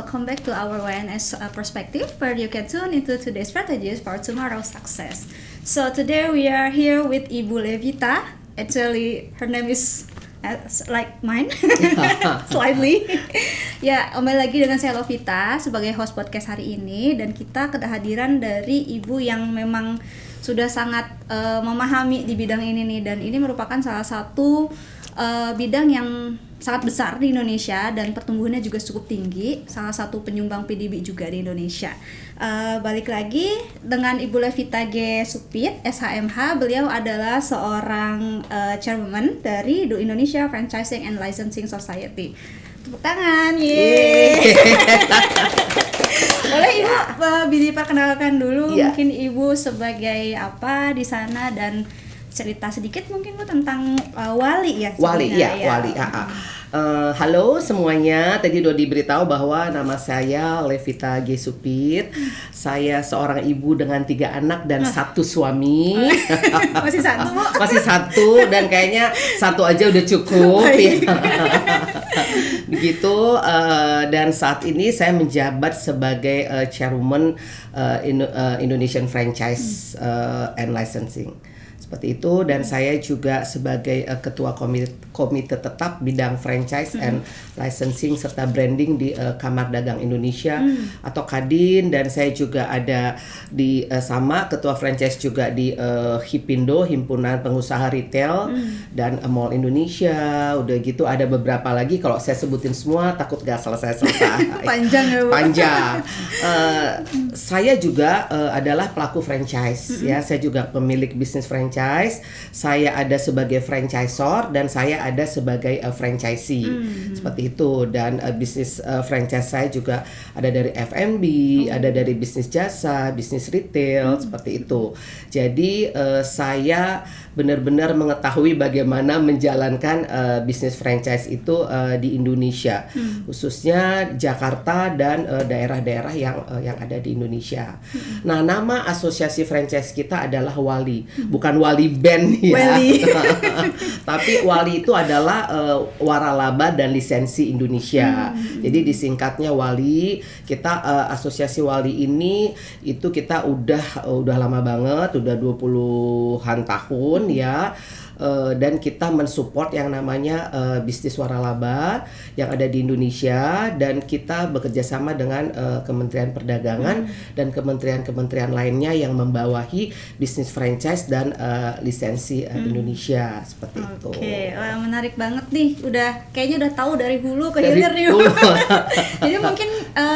welcome back to our YNS perspective, where you can tune into today's strategies for tomorrow's success. So today we are here with Ibu Levita. Actually, her name is like mine, slightly. Ya, kembali lagi dengan saya Lovita sebagai host podcast hari ini, dan kita kehadiran dari ibu yang memang sudah sangat memahami di bidang ini nih, dan ini merupakan salah satu bidang yang sangat besar di Indonesia dan pertumbuhannya juga cukup tinggi, salah satu penyumbang PDB juga di Indonesia. Balik lagi dengan Ibu Levita G. Supit, SHMH. Beliau adalah seorang chairwoman dari The Indonesia Franchising and Licensing Society. Tepuk tangan, yeay. Boleh Ibu diperkenalkan dulu, mungkin Ibu sebagai apa di sana, dan cerita sedikit mungkin Bu tentang Wali ya. Wali. Halo semuanya, tadi udah diberitahu bahwa nama saya Levita G. Supit. Saya seorang ibu dengan 3 anak dan 1 suami. Masih 1 Bu? Masih 1, dan kayaknya 1 aja udah cukup ya. Begitu, dan saat ini saya menjabat sebagai chairwoman Indonesian Franchise and Licensing. Seperti itu, dan saya juga sebagai ketua komite tetap bidang franchise and licensing serta branding di Kamar Dagang Indonesia atau Kadin, dan saya juga ada di sama ketua franchise juga di HIPINDO, Himpunan Pengusaha Retail dan Mall Indonesia. Udah gitu ada beberapa lagi, kalau saya sebutin semua takut gak selesai. Panjang ya Bu? Panjang. Saya juga adalah pelaku franchise ya, saya juga pemilik bisnis franchise. Saya ada sebagai franchisor dan saya ada sebagai franchisee. Seperti itu, dan bisnis franchise saya juga ada dari F&B, ada dari bisnis jasa, bisnis retail, seperti itu. Jadi saya benar-benar mengetahui bagaimana menjalankan bisnis franchise itu di Indonesia, khususnya Jakarta dan daerah-daerah yang ada di Indonesia. Nah, nama asosiasi franchise kita adalah Wali, bukan Wali Band ya. Tapi Wali itu adalah waralaba dan lisensi Indonesia. Jadi disingkatnya Wali. Kita asosiasi Wali ini itu kita udah lama banget, udah 20-an tahun ya. Dan kita mensupport yang namanya bisnis waralaba yang ada di Indonesia, dan kita bekerja sama dengan Kementerian Perdagangan dan kementerian-kementerian lainnya yang membawahi bisnis franchise dan lisensi Indonesia, seperti itu. Oke, wah, menarik banget nih. Kayaknya udah tahu dari hulu ke hilir nih. Jadi mungkin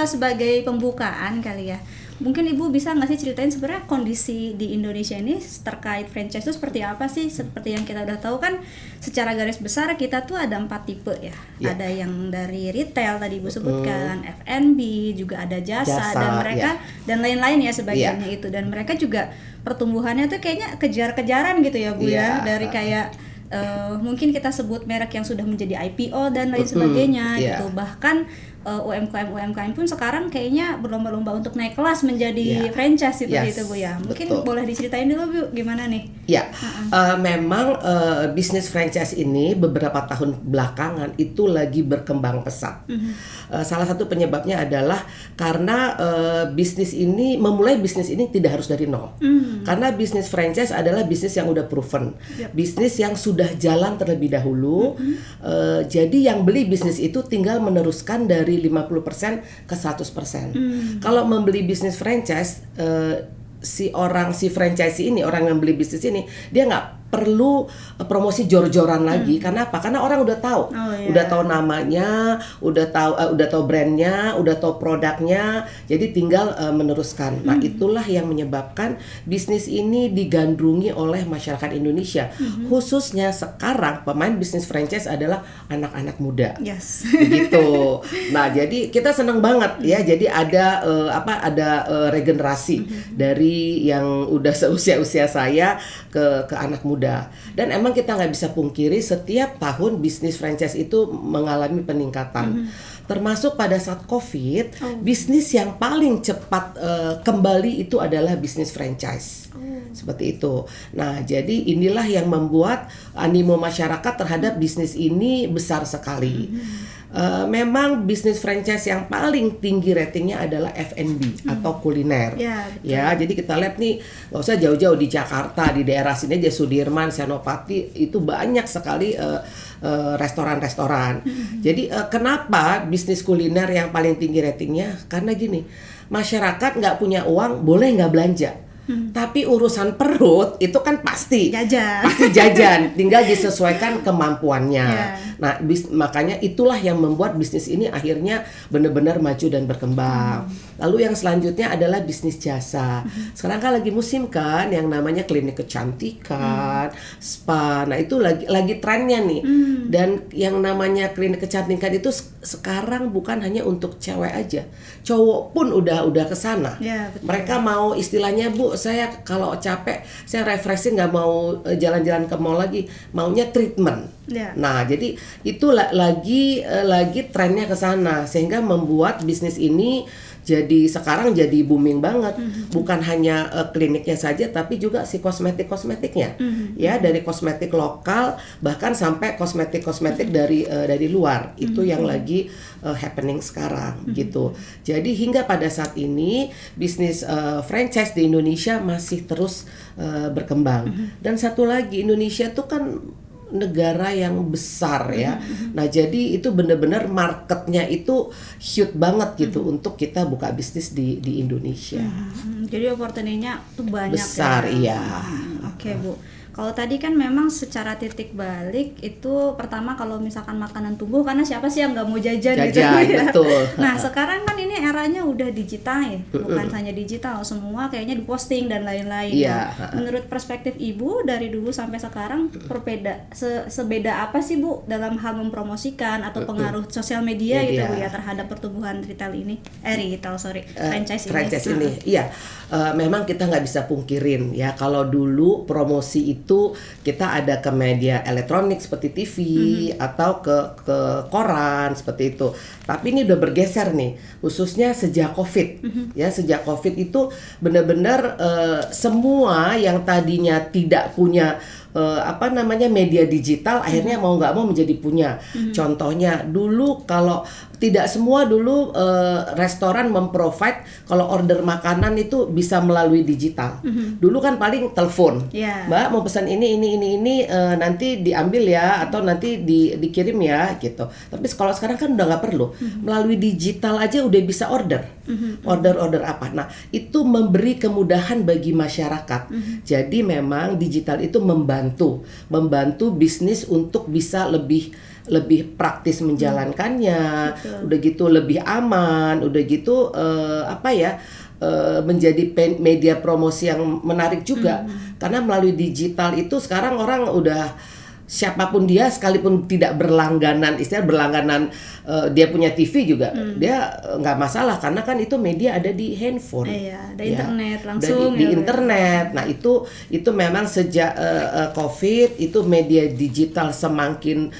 sebagai pembukaan kali ya, mungkin Ibu bisa nggak sih ceritain sebenarnya kondisi di Indonesia ini terkait franchise itu seperti apa sih? Seperti yang kita udah tahu kan, secara garis besar kita tuh ada 4 tipe ya. Ada yang dari retail tadi Ibu sebutkan, F&B, juga ada jasa dan mereka dan lain-lain ya sebagainya itu. Dan mereka juga pertumbuhannya tuh kayaknya kejar-kejaran gitu ya Bu ya, dari kayak mungkin kita sebut merek yang sudah menjadi IPO dan lain sebagainya gitu. Bahkan UMKM pun sekarang kayaknya berlomba-lomba untuk naik kelas menjadi franchise gitu Bu ya. Mungkin boleh diceritain dulu Bu gimana nih? Ya, memang bisnis franchise ini beberapa tahun belakangan itu lagi berkembang pesat. Salah satu penyebabnya adalah karena memulai bisnis ini tidak harus dari nol. Karena bisnis franchise adalah bisnis yang udah proven, bisnis yang sudah jalan terlebih dahulu. Jadi yang beli bisnis itu tinggal meneruskan dari 50% ke 100%. Kalau membeli bisnis franchise, si franchisee ini, orang yang beli bisnis ini, dia nggak perlu promosi jor-joran lagi. Karena apa? Karena orang udah tahu, udah tahu namanya, udah tahu brandnya, udah tahu produknya. Jadi tinggal meneruskan. Nah, itulah yang menyebabkan bisnis ini digandrungi oleh masyarakat Indonesia. Khususnya sekarang pemain bisnis franchise adalah anak-anak muda. Begitu. Nah, jadi kita senang banget ya. Jadi ada regenerasi dari yang udah seusia saya ke anak muda. Dan emang kita nggak bisa pungkiri setiap tahun bisnis franchise itu mengalami peningkatan. Termasuk pada saat COVID, bisnis yang paling cepat kembali itu adalah bisnis franchise. Seperti itu. Nah, jadi inilah yang membuat animo masyarakat terhadap bisnis ini besar sekali. Memang bisnis franchise yang paling tinggi ratingnya adalah F&B atau kuliner. Ya, betul. Ya, jadi kita lihat nih, nggak usah jauh-jauh di Jakarta, di daerah sini aja Sudirman, Senopati itu banyak sekali restoran-restoran. Jadi kenapa bisnis kuliner yang paling tinggi ratingnya? Karena gini, masyarakat nggak punya uang, boleh nggak belanja. Tapi urusan perut itu kan pasti jajan, tinggal disesuaikan kemampuannya. Nah, makanya itulah yang membuat bisnis ini akhirnya benar-benar maju dan berkembang. Lalu yang selanjutnya adalah bisnis jasa. Sekarang kan lagi musim kan yang namanya klinik kecantikan, spa. Nah, itu lagi trennya nih. Dan yang namanya klinik kecantikan itu sekarang bukan hanya untuk cewek aja, cowok pun udah kesana. Mereka mau istilahnya, Bu, saya kalau capek, saya refreshing, nggak mau jalan-jalan ke mall lagi, maunya treatment. Nah, jadi itu lagi trennya ke sana, sehingga membuat bisnis ini sekarang jadi booming banget. Bukan hanya kliniknya saja, tapi juga si kosmetiknya. Ya, dari kosmetik lokal bahkan sampai kosmetik dari luar. Itu yang lagi happening sekarang gitu. Jadi hingga pada saat ini bisnis franchise di Indonesia masih terus berkembang. Dan satu lagi, Indonesia tuh kan negara yang besar ya. Nah, jadi itu benar-benar marketnya itu huge banget gitu untuk kita buka bisnis di Indonesia. Jadi opportunity-nya tuh banyak besar, ya. Iya. Oke, Bu. Kalau tadi kan memang secara titik balik itu pertama kalau misalkan makanan tumbuh, karena siapa sih yang nggak mau jajan gitu ya. Betul. Nah, sekarang kan ini eranya udah digital nih, bukan hanya digital, semua kayaknya diposting dan lain-lain. Iya. Menurut perspektif Ibu dari dulu sampai sekarang sebeda apa sih, Bu, dalam hal mempromosikan atau pengaruh sosial media gitu Bu ya terhadap pertumbuhan franchise ini? Iya. Memang kita nggak bisa pungkirin ya, kalau dulu promosi itu kita ada ke media elektronik seperti TV atau ke koran seperti itu. Tapi ini udah bergeser nih, khususnya sejak COVID. Ya, sejak COVID itu benar-benar semua yang tadinya tidak punya media digital akhirnya mau nggak mau menjadi punya. Contohnya dulu kalau tidak semua dulu restoran memprovide kalau order makanan itu bisa melalui digital. Dulu kan paling telepon, Mbak mau pesan ini nanti diambil ya atau nanti dikirim ya gitu. Tapi kalau sekarang kan udah nggak perlu, melalui digital aja udah bisa order apa. Nah, itu memberi kemudahan bagi masyarakat. Jadi memang digital itu membantu bisnis untuk bisa lebih praktis menjalankannya. Udah gitu lebih aman, udah gitu menjadi media promosi yang menarik juga. Karena melalui digital itu sekarang orang udah siapapun dia, sekalipun tidak berlangganan, dia punya TV juga, dia nggak masalah karena kan itu media ada di handphone, ada internet langsung, di internet. Nah itu memang sejak COVID itu media digital semakin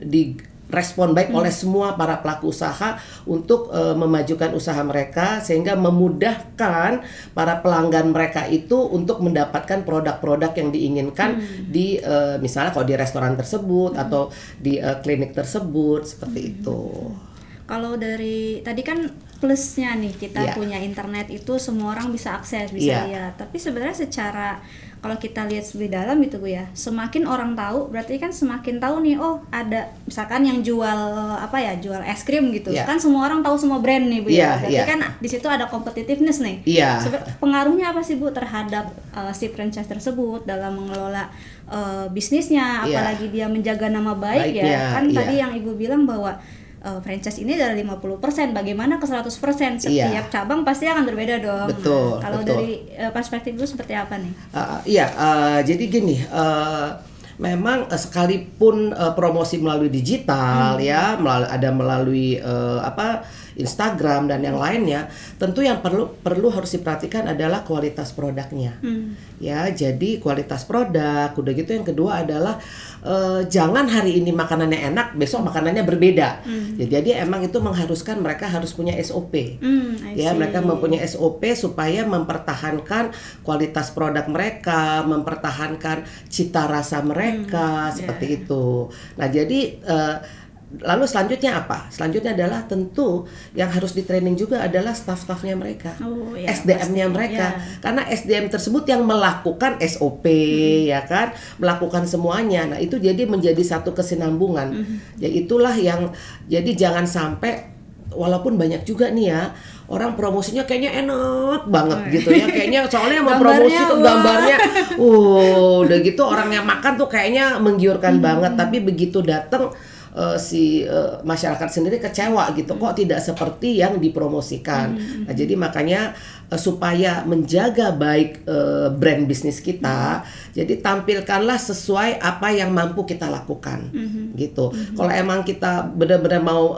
direspon baik oleh semua para pelaku usaha untuk memajukan usaha mereka, sehingga memudahkan para pelanggan mereka itu untuk mendapatkan produk-produk yang diinginkan di misalnya kalau di restoran tersebut atau di klinik tersebut seperti itu. Kalau dari tadi kan plusnya nih kita punya internet itu semua orang bisa akses, bisa lihat. Tapi sebenarnya secara kalau kita lihat lebih dalam itu Bu ya, semakin orang tahu berarti kan semakin tahu nih, oh ada misalkan yang jual jual es krim gitu, kan semua orang tahu semua brand nih Bu ya. Berarti kan di situ ada competitiveness nih. Pengaruhnya apa sih Bu terhadap si franchise tersebut dalam mengelola bisnisnya, apalagi dia menjaga nama baik tadi yang Ibu bilang bahwa franchise ini dari 50%, bagaimana ke 100%? Setiap cabang pasti akan berbeda dong. Betul. Kalau dari perspektif itu seperti apa nih? Jadi gini, memang sekalipun promosi melalui digital melalui Instagram dan yang lainnya, tentu yang perlu harus diperhatikan adalah kualitas produknya. Ya, jadi kualitas produk. Udah gitu yang kedua adalah jangan hari ini makanannya enak, besok makanannya berbeda. Jadi emang itu mengharuskan mereka harus punya SOP. Mereka mempunyai SOP supaya mempertahankan kualitas produk mereka, mempertahankan cita rasa mereka seperti itu. Nah, jadi Lalu selanjutnya apa? Selanjutnya adalah tentu yang harus di training juga adalah staff-staffnya mereka, Ya, SDM-nya pasti, mereka. ya. Karena SDM tersebut yang melakukan SOP, ya kan, melakukan semuanya. Nah itu jadi menjadi satu kesinambungan. Ya itulah yang jadi jangan sampai, walaupun banyak juga nih ya orang promosinya kayaknya enak banget gitu ya, kayaknya soalnya mau promosi ke gambarnya, udah gitu orang yang makan tuh kayaknya menggiurkan banget, tapi begitu datang si masyarakat sendiri kecewa gitu, kok tidak seperti yang dipromosikan. Nah, jadi makanya supaya menjaga baik brand bisnis kita, jadi tampilkanlah sesuai apa yang mampu kita lakukan, gitu. Kalau emang kita benar-benar mau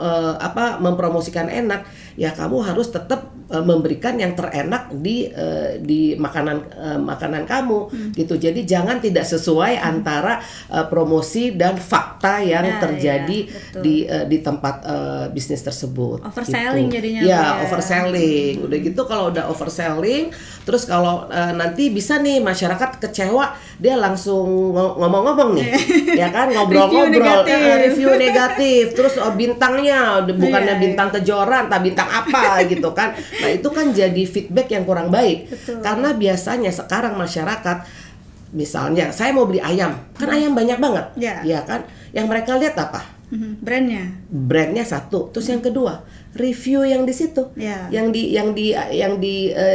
mempromosikan enak, ya kamu harus tetap memberikan yang terenak di makanan kamu, gitu. Jadi jangan tidak sesuai antara promosi dan fakta yang terjadi di tempat bisnis tersebut. Overselling gitu. jadinya. Ya, overselling. Udah gitu kalau udah overselling, terus kalau nanti bisa nih masyarakat kecewa, dia langsung ngomong-ngomong nih, ya kan, ngobrol-ngobrol, review negatif, terus bintangnya bukannya bintang kejoran, tak bintang apa gitu kan. Nah itu kan jadi feedback yang kurang baik. Betul. Karena biasanya sekarang masyarakat, misalnya saya mau beli ayam, kan ayam banyak banget, ya kan, yang mereka lihat apa? Brandnya satu, terus yang kedua review yang di situ, yang di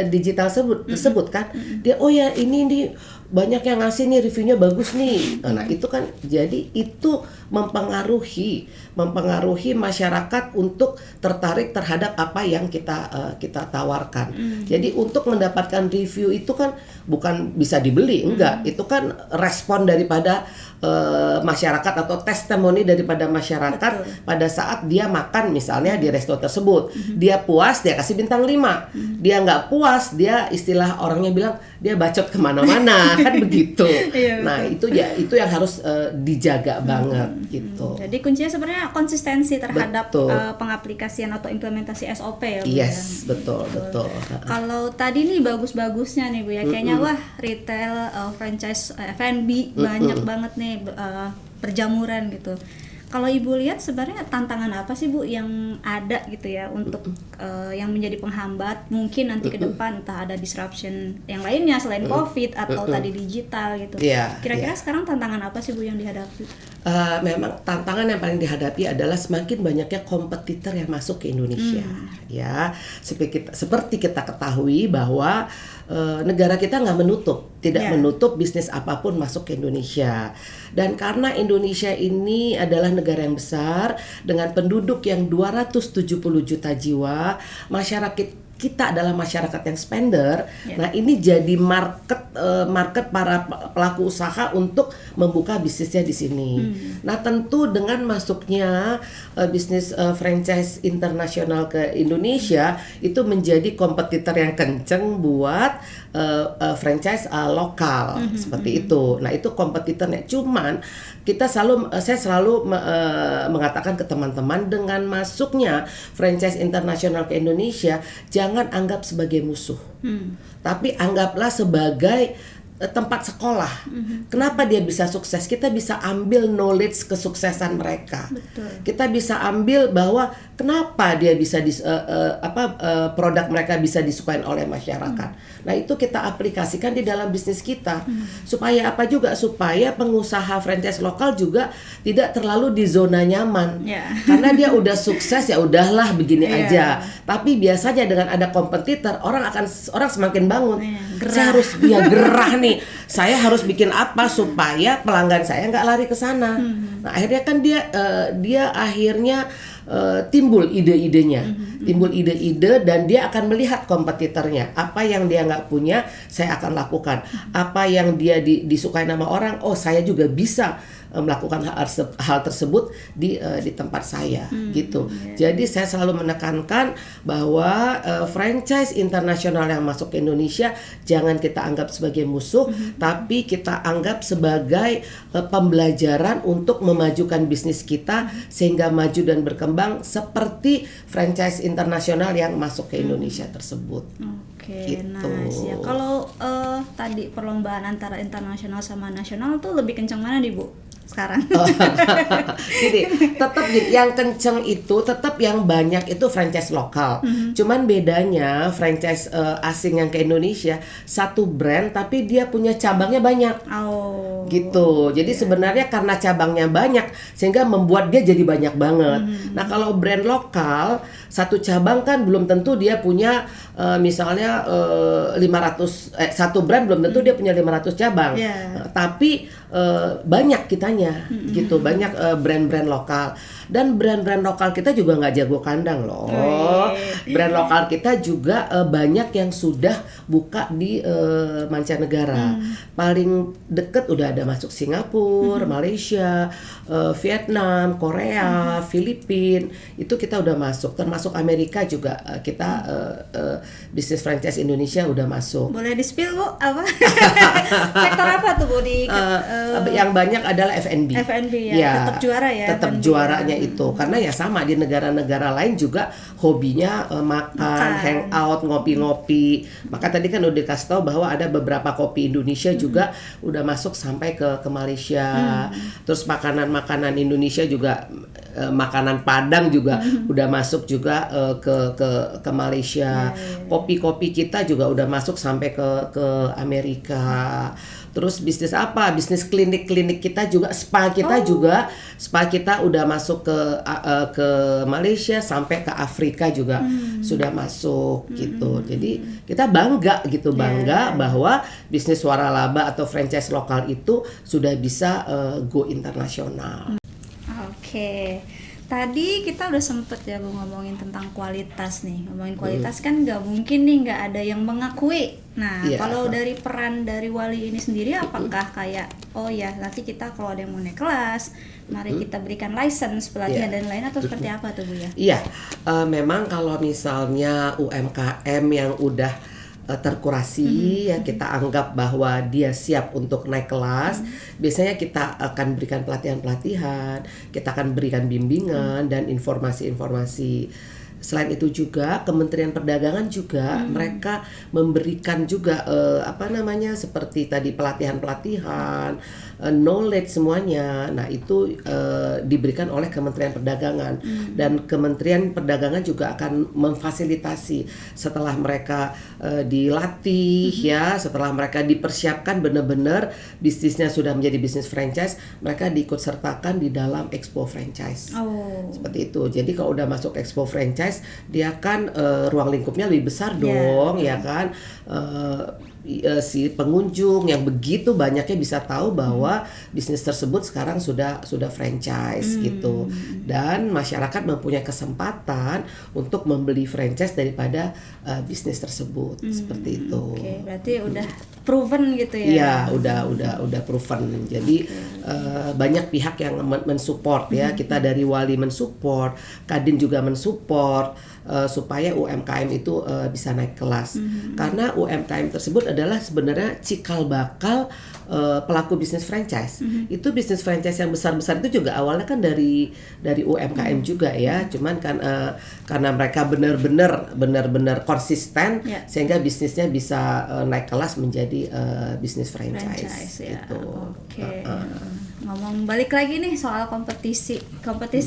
digital tersebut kan, dia oh ya ini banyak yang ngasih nih reviewnya bagus nih. Nah itu kan jadi itu mempengaruhi masyarakat untuk tertarik terhadap apa yang kita tawarkan. Jadi untuk mendapatkan review itu kan bukan bisa dibeli, enggak, itu kan respon daripada masyarakat atau testimoni daripada masyarakat. Betul. Pada saat dia makan misalnya di resto tersebut, dia puas dia kasih bintang 5, dia nggak puas dia istilah orangnya bilang dia bacot kemana-mana kan begitu. Nah itu yang harus dijaga banget gitu. Jadi kuncinya sebenarnya konsistensi terhadap pengaplikasian atau implementasi SOP ya Bu. Yes, betul. Kalau tadi nih bagus-bagusnya nih Bu ya, kayaknya wah retail, franchise, F&B banyak banget nih perjamuran gitu. Kalau Ibu lihat sebenarnya tantangan apa sih Bu yang ada gitu ya untuk yang menjadi penghambat mungkin nanti ke depan, entah ada disruption yang lainnya selain COVID atau tadi digital gitu. Kira-kira sekarang tantangan apa sih Bu yang dihadapi? Memang tantangan yang paling dihadapi adalah semakin banyaknya kompetitor yang masuk ke Indonesia. Ya, seperti kita ketahui bahwa negara kita tidak menutup bisnis apapun masuk ke Indonesia. Dan karena Indonesia ini adalah negara yang besar dengan penduduk yang 270 juta jiwa, masyarakat kita adalah masyarakat yang spender. Nah ini jadi market para pelaku usaha untuk membuka bisnisnya di sini. Nah tentu dengan masuknya bisnis franchise internasional ke Indonesia itu menjadi kompetitor yang kenceng buat franchise lokal seperti itu. Nah itu kompetitornya. Cuman saya selalu mengatakan ke teman-teman, dengan masuknya franchise internasional ke Indonesia, jangan anggap sebagai musuh, tapi anggaplah sebagai tempat sekolah. Kenapa dia bisa sukses? Kita bisa ambil knowledge kesuksesan mereka. Betul. Kita bisa ambil bahwa kenapa dia bisa produk mereka bisa disukai oleh masyarakat. Nah itu kita aplikasikan di dalam bisnis kita. Supaya apa juga? Supaya pengusaha franchise lokal juga tidak terlalu di zona nyaman. Karena dia udah sukses, ya udahlah begini aja. Tapi biasanya dengan ada kompetitor, orang semakin bangun. Saya harus gerah nih. Saya harus bikin apa supaya pelanggan saya nggak lari ke sana. Nah akhirnya kan dia akhirnya timbul ide-idenya, timbul ide-ide, dan dia akan melihat kompetitornya. Apa yang dia nggak punya, saya akan lakukan. Apa yang dia disukai nama orang, oh saya juga bisa melakukan hal tersebut di tempat saya, gitu. Jadi saya selalu menekankan bahwa franchise internasional yang masuk ke Indonesia jangan kita anggap sebagai musuh, tapi kita anggap sebagai pembelajaran untuk memajukan bisnis kita sehingga maju dan berkembang seperti franchise internasional yang masuk ke Indonesia tersebut. Gitu. Nice ya. Kalau tadi perlombaan antara internasional sama nasional tuh lebih kencang mana nih Bu? sekarang? Jadi tetap yang kenceng itu tetap yang banyak itu franchise lokal. Cuman bedanya franchise asing yang ke Indonesia satu brand tapi dia punya cabangnya banyak. Oh. Gitu. Jadi sebenarnya karena cabangnya banyak sehingga membuat dia jadi banyak banget. Nah, kalau brand lokal satu cabang kan belum tentu dia punya misalnya 1 brand belum tentu dia punya 500 cabang. Tapi banyak kitanya gitu, banyak brand-brand lokal. Dan brand-brand lokal kita juga nggak jago kandang loh. Brand lokal kita juga banyak yang sudah buka di mancanegara. Paling deket udah ada masuk Singapura, Malaysia, Vietnam, Korea, Filipina. Itu kita udah masuk. Termasuk Amerika juga kita bisnis franchise Indonesia udah masuk. Boleh di-spill Bu, apa? Sektor apa tuh Bu di yang banyak adalah F&B. F&B ya, tetap juara ya. Tetap juaranya itu. Karena ya sama di negara-negara lain juga hobinya makan, hangout, ngopi-ngopi. Maka tadi kan udah dikasih tahu bahwa ada beberapa kopi Indonesia juga udah masuk sampai ke Malaysia. Terus makanan Indonesia juga makanan Padang juga udah masuk juga ke Malaysia. Kopi-kopi kita juga udah masuk sampai ke Amerika. Terus bisnis apa? Bisnis klinik kita juga, spa kita udah masuk ke Malaysia sampai ke Afrika juga sudah masuk gitu. Jadi kita bangga bahwa bisnis waralaba atau franchise lokal itu sudah bisa go internasional. Oke. Tadi kita udah sempet ya Bu ngomongin tentang kualitas nih. Ngomongin kualitas kan nggak mungkin nih nggak ada yang mengakui. Nah, kalau dari peran dari Wali ini sendiri apakah kayak oh ya nanti kita kalau ada yang mau naik kelas, mari kita berikan license pelatihan dan lain atau seperti apa tuh Bu ya? Iya, memang kalau misalnya UMKM yang udah terkurasi ya kita anggap bahwa dia siap untuk naik kelas, biasanya kita akan berikan pelatihan-pelatihan, kita akan berikan bimbingan dan informasi-informasi. Selain itu juga Kementerian Perdagangan juga mereka memberikan juga seperti tadi pelatihan-pelatihan, knowledge semuanya. Nah, itu diberikan oleh Kementerian Perdagangan dan Kementerian Perdagangan juga akan memfasilitasi setelah mereka dilatih ya, setelah mereka dipersiapkan benar-benar bisnisnya sudah menjadi bisnis franchise, mereka diikut sertakan di dalam Expo Franchise. Seperti itu. Jadi kalau udah masuk Expo Franchise dia kan ruang lingkupnya lebih besar dong, ya kan, si pengunjung yang begitu banyaknya bisa tahu bahwa bisnis tersebut sekarang sudah franchise gitu, dan masyarakat mempunyai kesempatan untuk membeli franchise daripada bisnis tersebut seperti itu. Berarti udah proven gitu ya? Iya, udah proven. Jadi banyak pihak yang mensupport ya. Kita dari Wali mensupport, Kadin juga mensupport supaya UMKM itu bisa naik kelas. Karena UMKM tersebut adalah sebenarnya cikal bakal pelaku bisnis franchise. Itu bisnis franchise yang besar-besar itu juga awalnya kan dari UMKM juga ya. Cuman kan karena mereka benar-benar konsisten sehingga bisnisnya bisa naik kelas menjadi bisnis franchise gitu. Ngomong balik lagi nih soal kompetisi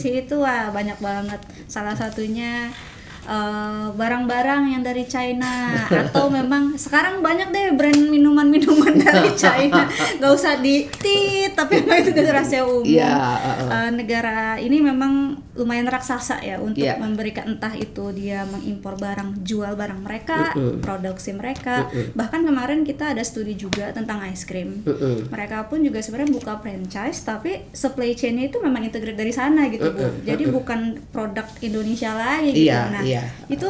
itu banyak banget. Salah satunya barang-barang yang dari China atau memang sekarang banyak deh brand minuman dari China, nggak usah ditit tapi memang itu udah rahasia umum. Negara ini memang lumayan raksasa ya untuk memberikan, entah itu dia mengimpor barang, jual barang mereka, produksi mereka. Bahkan kemarin kita ada studi juga tentang ice cream. Mereka pun juga sebenarnya buka franchise tapi supply chain-nya itu memang integrate dari sana gitu Bu. Jadi bukan produk Indonesia lagi gitu. Itu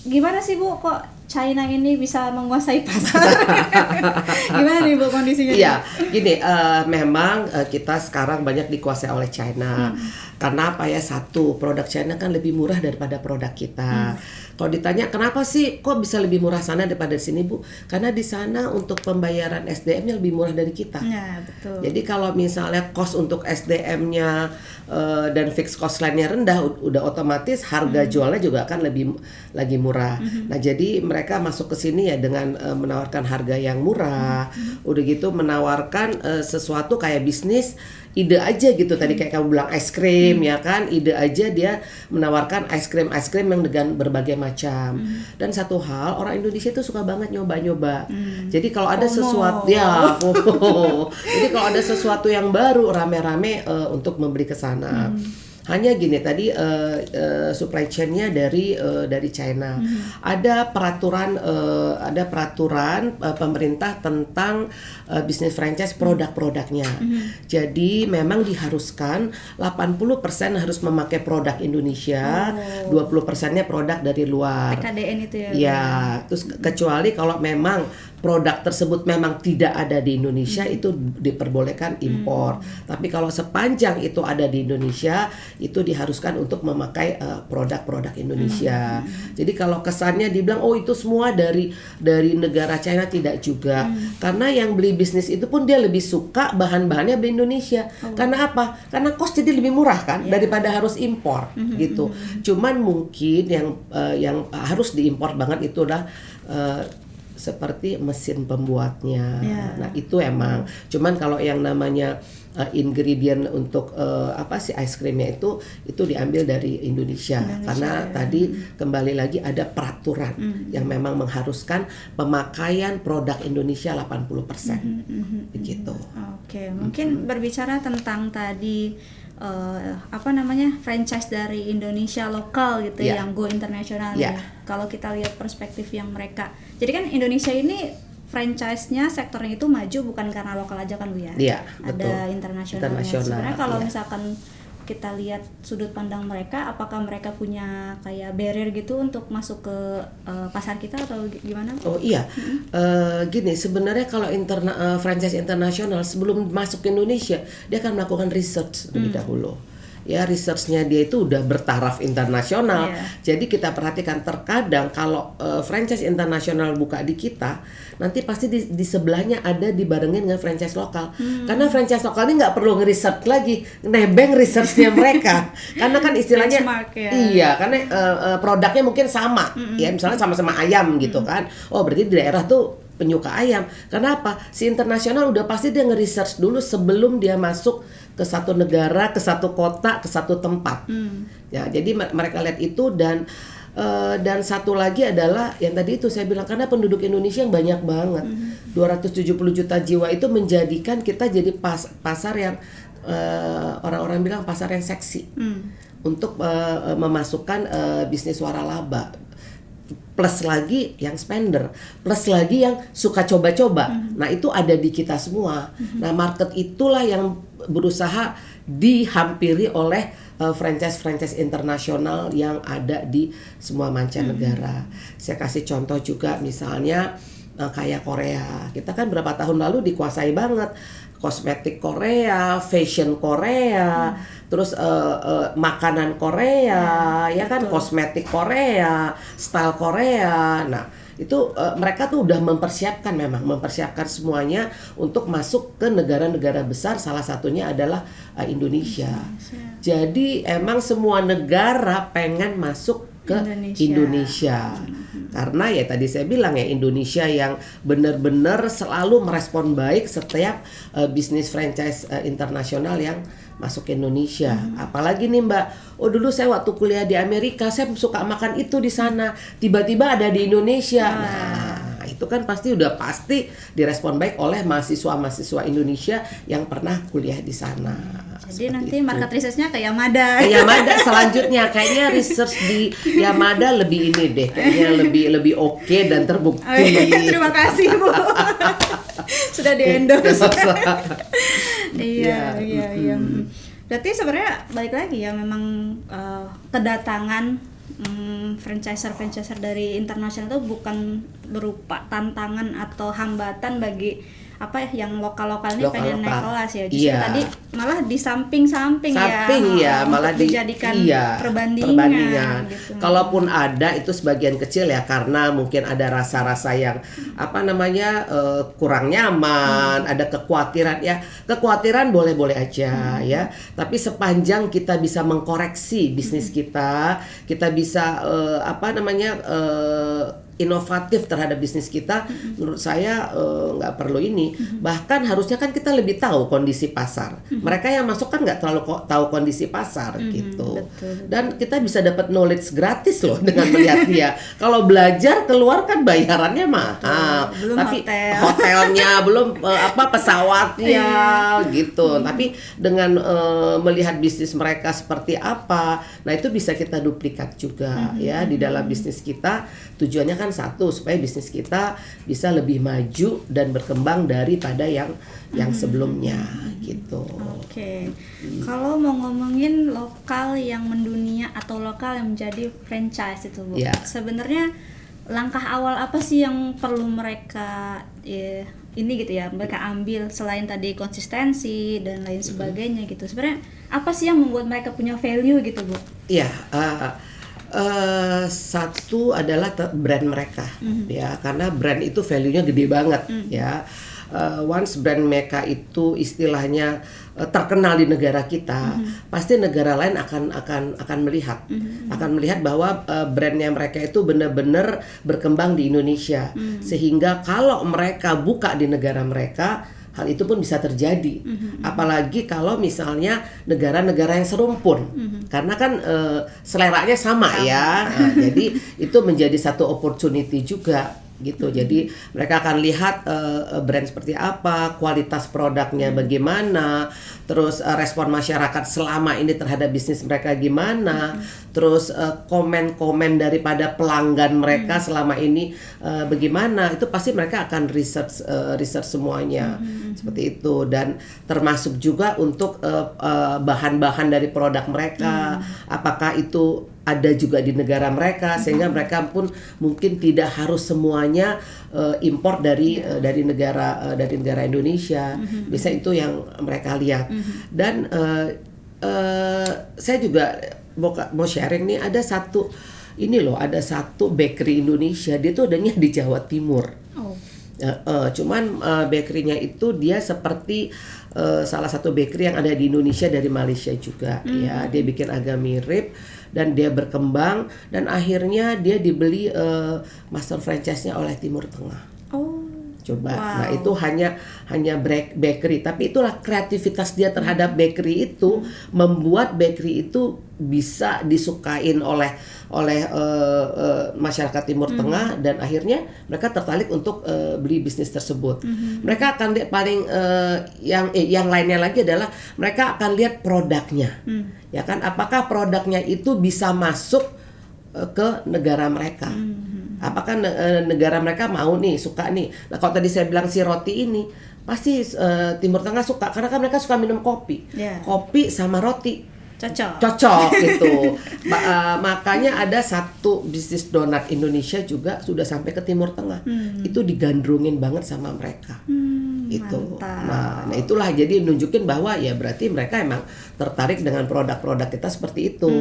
gimana sih Bu, kok China ini bisa menguasai pasar? Gimana nih Bu kondisinya? Iya, gini, memang kita sekarang banyak dikuasai oleh China. Karena apa ya, satu, produk China kan lebih murah daripada produk kita. Kalau ditanya kenapa sih kok bisa lebih murah sana daripada di sini Bu? Karena di sana untuk pembayaran SDM-nya lebih murah dari kita. Ya, betul. Jadi kalau misalnya cost untuk SDM-nya dan fixed cost lainnya rendah, udah otomatis harga jualnya juga akan lagi murah. Nah, jadi mereka masuk ke sini ya dengan menawarkan harga yang murah. Udah gitu itu menawarkan sesuatu kayak bisnis ide aja gitu. Tadi kayak kamu bilang es krim ya kan, ide aja dia menawarkan es krim yang dengan berbagai macam. Dan satu hal, orang Indonesia itu suka banget nyoba-nyoba. Jadi kalau ada sesuatu ya jadi kalau ada sesuatu yang baru rame-rame untuk membeli ke sana. Hanya gini tadi supply chain-nya dari China. Ada peraturan pemerintah tentang bisnis franchise produk-produknya. Jadi memang diharuskan 80% harus memakai produk Indonesia, 20%-nya produk dari luar. PKDN itu ya. Ya, terus kecuali kalau memang produk tersebut memang tidak ada di Indonesia itu diperbolehkan impor. Tapi kalau sepanjang itu ada di Indonesia itu diharuskan untuk memakai produk-produk Indonesia. Jadi kalau kesannya dibilang oh itu semua dari negara China, tidak juga. Karena yang beli bisnis itu pun dia lebih suka bahan-bahannya beli Indonesia. Karena apa? Karena cost jadi lebih murah kan daripada harus impor gitu. Cuman mungkin yang harus diimpor banget itu udah seperti mesin pembuatnya. Nah itu emang. Cuman kalau yang namanya ingredient untuk ice creamnya itu diambil dari Indonesia karena tadi kembali lagi ada peraturan yang memang mengharuskan pemakaian produk Indonesia 80%. Begitu. Oke, mungkin berbicara tentang tadi franchise dari Indonesia lokal gitu yang go internasional ya. Kalau kita lihat perspektif yang mereka, jadi kan Indonesia ini franchise-nya sektornya itu maju bukan karena lokal aja kan Bu ya? Iya, betul. Ada internasionalnya. Sebenarnya kalau misalkan kita lihat sudut pandang mereka, apakah mereka punya kayak barrier gitu untuk masuk ke pasar kita atau gimana? Oh iya, gini sebenarnya kalau franchise internasional sebelum masuk ke Indonesia dia akan melakukan research lebih dahulu. Ya researchnya dia itu udah bertaraf internasional. Jadi kita perhatikan terkadang kalau franchise internasional buka di kita, nanti pasti di sebelahnya ada dibarengin dengan franchise lokal. Karena franchise lokal ini nggak perlu nge-research lagi, nebeng researchnya mereka. Karena kan istilahnya iya, karena produknya mungkin sama. Ya misalnya sama-sama ayam gitu kan. Oh berarti di daerah tuh penyuka ayam. Karena apa? Si internasional udah pasti dia nge-research dulu sebelum dia masuk ke satu negara, ke satu kota, ke satu tempat. Ya, jadi mereka lihat itu dan satu lagi adalah yang tadi itu saya bilang karena penduduk Indonesia yang banyak banget. 270 juta jiwa itu menjadikan kita jadi pasar yang orang-orang bilang pasar yang seksi. Untuk memasukkan bisnis waralaba. Plus lagi yang spender, plus lagi yang suka coba-coba. Nah itu ada di kita semua. Nah market itulah yang berusaha dihampiri oleh franchise internasional yang ada di semua mancanegara. Saya kasih contoh juga misalnya kayak Korea. Kita kan berapa tahun lalu dikuasai banget kosmetik Korea, fashion Korea, terus makanan Korea, ya kan, kosmetik Korea, style Korea. Nah, itu mereka tuh udah mempersiapkan semuanya untuk masuk ke negara-negara besar, salah satunya adalah Indonesia. Jadi emang semua negara pengen masuk ke Indonesia. Karena ya tadi saya bilang ya Indonesia yang benar-benar selalu merespon baik setiap bisnis franchise internasional yang masuk ke Indonesia. Apalagi nih Mbak, oh dulu saya waktu kuliah di Amerika saya suka makan itu di sana, tiba-tiba ada di Indonesia. Nah, itu kan pasti direspon baik oleh mahasiswa Indonesia yang pernah kuliah di sana. Jadi nanti market research-nya ke Yamada. Ke Yamada selanjutnya kayaknya research di Yamada lebih ini deh, kayaknya lebih oke dan terbukti. Terima kasih Bu. Sudah di-endorse. Iya. Berarti sebenarnya balik lagi ya memang kedatangan franchiser dari internasional itu bukan berupa tantangan atau hambatan bagi yang lokal-lokal ini pengen naik kelas ya. Justru tadi malah di samping malah dijadikan perbandingan gitu. Kalaupun ada itu sebagian kecil ya karena mungkin ada rasa-rasa yang kurang nyaman, ada kekhawatiran ya. Kekhawatiran boleh-boleh aja ya. Tapi sepanjang kita bisa mengkoreksi bisnis kita bisa inovatif terhadap bisnis kita, menurut saya nggak perlu ini. Bahkan harusnya kan kita lebih tahu kondisi pasar. Mereka yang masuk kan nggak terlalu tahu kondisi pasar gitu. Betul. Dan kita bisa dapat knowledge gratis loh dengan melihat dia. Kalau belajar keluar kan bayarannya mahal. Belum Tapi hotel. hotelnya belum pesawatnya gitu. Tapi dengan melihat bisnis mereka seperti apa, nah itu bisa kita duplikat juga ya di dalam bisnis kita. Tujuannya kan satu, supaya bisnis kita bisa lebih maju dan berkembang daripada yang sebelumnya gitu. Oke. Kalau mau ngomongin lokal yang mendunia atau lokal yang menjadi franchise itu, Bu. Ya. Sebenarnya langkah awal apa sih yang perlu mereka ini gitu ya, mereka ambil selain tadi konsistensi dan lain sebagainya gitu. Sebenarnya apa sih yang membuat mereka punya value gitu, Bu? Iya, satu adalah brand mereka, ya, karena brand itu value-nya gede banget, ya. Once brand mereka itu istilahnya terkenal di negara kita, pasti negara lain akan melihat bahwa brandnya mereka itu benar-benar berkembang di Indonesia, sehingga kalau mereka buka di negara mereka, hal itu pun bisa terjadi. Apalagi kalau misalnya negara-negara yang serumpun, karena kan seleranya sama. Ya. Nah, jadi itu menjadi satu opportunity juga gitu. Jadi mereka akan lihat brand seperti apa, kualitas produknya bagaimana, terus respon masyarakat selama ini terhadap bisnis mereka gimana, terus komen-komen daripada pelanggan mereka selama ini bagaimana. Itu pasti mereka akan research semuanya seperti itu. Dan termasuk juga untuk bahan-bahan dari produk mereka, apakah itu ada juga di negara mereka, sehingga mereka pun mungkin tidak harus semuanya import dari negara Indonesia. Bisa itu yang mereka lihat. Dan saya juga mau sharing nih, ada satu bakery Indonesia, dia tuh adanya di Jawa Timur. Cuman bakerynya itu dia seperti salah satu bakery yang ada di Indonesia dari Malaysia juga. Ya, dia bikin agak mirip dan dia berkembang, dan akhirnya dia dibeli master franchise-nya oleh Timur Tengah. Coba. Wow. Nah, itu hanya bakery, tapi itulah kreativitas dia terhadap bakery itu membuat bakery itu bisa disukain oleh masyarakat Timur Tengah, dan akhirnya mereka tertarik untuk beli bisnis tersebut. Mereka akan lihat yang lainnya lagi adalah mereka akan lihat produknya. Ya kan, apakah produknya itu bisa masuk ke negara mereka. Apakah negara mereka mau nih, suka nih. Nah, kalau tadi saya bilang si roti ini, pasti Timur Tengah suka, karena kan mereka suka minum kopi. Kopi sama roti cocok gitu. Makanya ada satu bisnis donat Indonesia juga sudah sampai ke Timur Tengah. Itu digandrungin banget sama mereka. Itu. Nah, itulah jadi nunjukin bahwa ya berarti mereka emang tertarik dengan produk-produk kita seperti itu.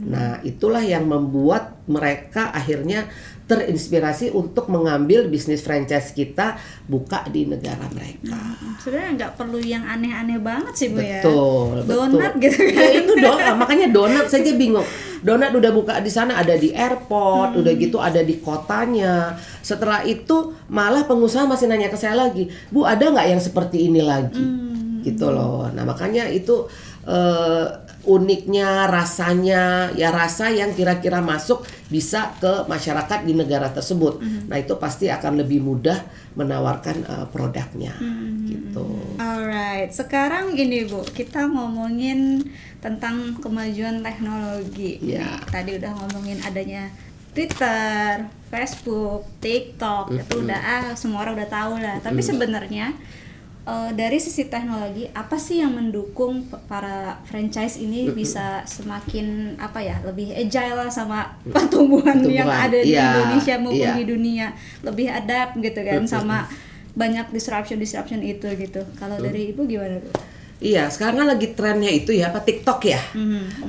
Nah, itulah yang membuat mereka akhirnya terinspirasi untuk mengambil bisnis franchise kita buka di negara mereka. Sebenarnya nggak perlu yang aneh-aneh banget sih, Bu. Betul, ya. Donat gitu kan. Ya itu makanya donat saja bingung. Donat udah buka di sana, ada di airport, udah gitu ada di kotanya. Setelah itu malah pengusaha masih nanya ke saya lagi, Bu, ada nggak yang seperti ini lagi? Gitu loh. Nah, makanya itu uniknya, rasanya, ya rasa yang kira-kira masuk bisa ke masyarakat di negara tersebut. Nah, itu pasti akan lebih mudah menawarkan produknya gitu. Alright, sekarang ini Bu, kita ngomongin tentang kemajuan teknologi. Ya. Tadi udah ngomongin adanya Twitter, Facebook, TikTok, itu udah semua orang udah tahu lah. Tapi sebenarnya dari sisi teknologi, apa sih yang mendukung para franchise ini bisa semakin lebih agile lah sama pertumbuhan yang ada di Indonesia maupun di dunia, lebih adapt gitu kan sama banyak disruption itu gitu. Kalau dari Ibu gimana, Bu? Iya, sekarang kan lagi trennya itu ya, TikTok ya.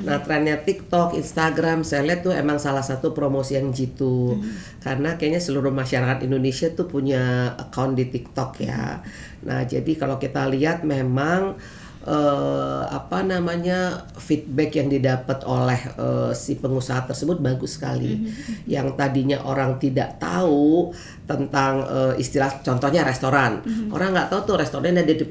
Nah, trennya TikTok, Instagram, saya lihat tuh emang salah satu promosi yang jitu. Karena kayaknya seluruh masyarakat Indonesia tuh punya account di TikTok ya. Nah, jadi kalau kita lihat memang apa namanya, feedback yang didapat oleh si pengusaha tersebut bagus sekali. Yang tadinya orang tidak tahu tentang istilah, contohnya restoran, orang nggak tahu tuh restorannya ada di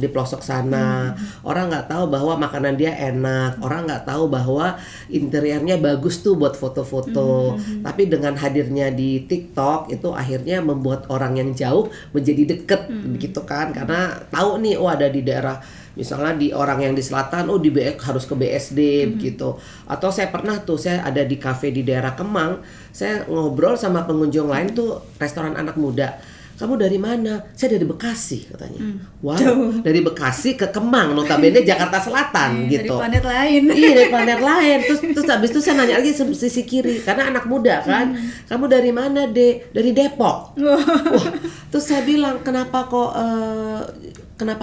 pelosok sana, orang nggak tahu bahwa makanan dia enak, orang nggak tahu bahwa interiornya bagus tuh buat foto-foto. Tapi dengan hadirnya di TikTok itu akhirnya membuat orang yang jauh menjadi deket, gitu kan, karena tahu nih, oh ada di daerah, misalnya di orang yang di selatan, oh di harus ke BSD begitu. Atau saya pernah tuh, saya ada di kafe di daerah Kemang, saya ngobrol sama pengunjung lain tuh, restoran anak muda. Kamu dari mana? Saya dari Bekasi, katanya. Wow, dari Bekasi ke Kemang, notabene Jakarta Selatan gitu. Dari planet lain. Iya, dari planet lain. Terus habis itu saya nanya lagi sisi kiri, karena anak muda kan. Kamu dari mana, Dek? Dari Depok. Wah, terus saya bilang, kenapa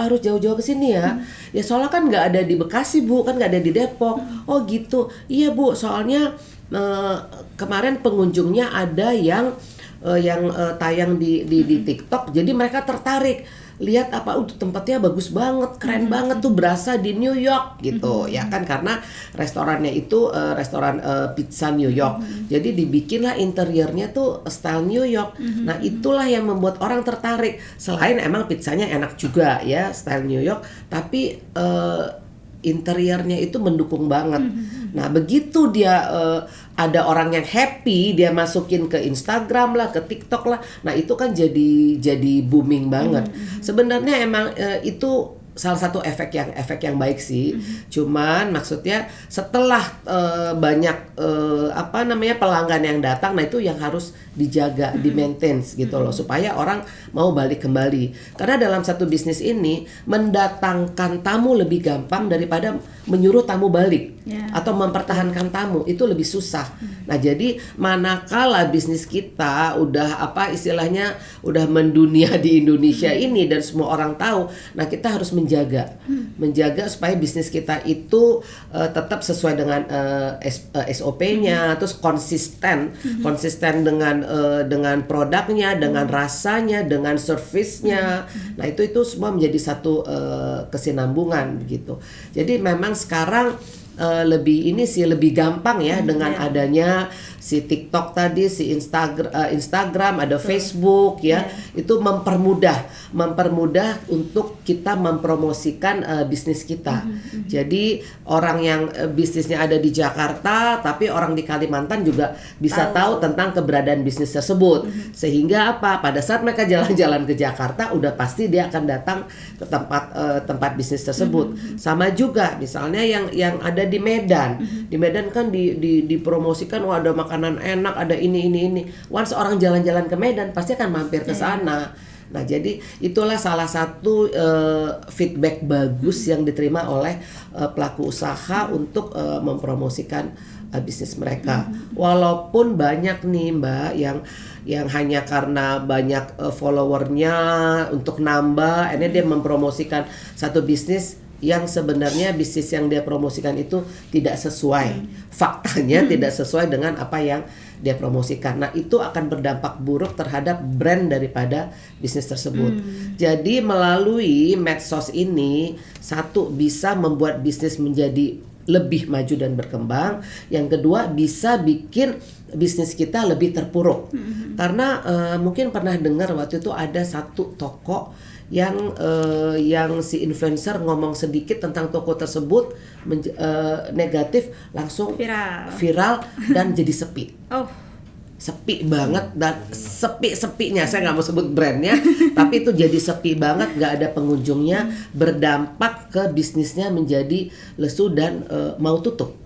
harus jauh-jauh ke sini ya? Ya soalnya kan nggak ada di Bekasi, Bu, kan nggak ada di Depok. Oh gitu. Iya, Bu, soalnya kemarin pengunjungnya ada yang tayang di TikTok, jadi mereka tertarik. Lihat apa, tempatnya bagus banget, keren banget tuh, berasa di New York gitu, ya kan, karena restorannya itu restoran pizza New York. Jadi dibikinlah interiornya tuh style New York. Nah, itulah yang membuat orang tertarik. Selain emang pizzanya enak juga ya, style New York, tapi interiornya itu mendukung banget. Nah, begitu dia ada orang yang happy, dia masukin ke Instagram lah, ke TikTok lah. Nah, itu kan jadi booming banget. Sebenarnya emang itu salah satu efek yang baik sih. Cuman maksudnya setelah banyak pelanggan yang datang, nah itu yang harus dijaga, di-maintain gitu loh, supaya orang mau balik kembali. Karena dalam satu bisnis ini mendatangkan tamu lebih gampang daripada menyuruh tamu balik atau mempertahankan tamu, itu lebih susah. Nah, jadi manakala bisnis kita udah istilahnya udah mendunia di Indonesia ini dan semua orang tahu, nah kita harus menjaga supaya bisnis kita itu tetap sesuai dengan SOP-nya, terus konsisten dengan produknya, dengan rasanya, dengan servisnya. Nah, itu semua menjadi satu kesinambungan gitu. Jadi memang sekarang lebih gampang ya dengan adanya si TikTok tadi, si Instagram, ada Facebook ya. Itu mempermudah untuk kita mempromosikan bisnis kita. Jadi orang yang bisnisnya ada di Jakarta tapi orang di Kalimantan juga bisa tahu tentang keberadaan bisnis tersebut. Sehingga pada saat mereka jalan-jalan ke Jakarta, udah pasti dia akan datang ke tempat bisnis tersebut. Sama juga misalnya yang ada di Medan. Di Medan kan dipromosikan, ada makanan enak, ada ini. Once orang jalan-jalan ke Medan pasti akan mampir ke sana. Nah, jadi itulah salah satu feedback bagus yang diterima oleh pelaku usaha untuk mempromosikan bisnis mereka. Walaupun banyak nih, Mbak, yang hanya karena banyak followernya untuk nambah, ini dia mempromosikan satu bisnis yang sebenarnya bisnis yang dia promosikan itu tidak sesuai, faktanya tidak sesuai dengan apa yang dia promosikan. Nah, itu akan berdampak buruk terhadap brand daripada bisnis tersebut. Jadi melalui medsos ini, satu, bisa membuat bisnis menjadi lebih maju dan berkembang. Yang kedua, bisa bikin bisnis kita lebih terpuruk. Karena mungkin pernah dengar waktu itu ada satu toko yang si influencer ngomong sedikit tentang toko tersebut negatif, langsung viral dan jadi sepi. Sepi banget, dan sepi-sepinya, saya nggak mau sebut brandnya, tapi itu jadi sepi banget, nggak ada pengunjungnya, berdampak ke bisnisnya menjadi lesu dan mau tutup.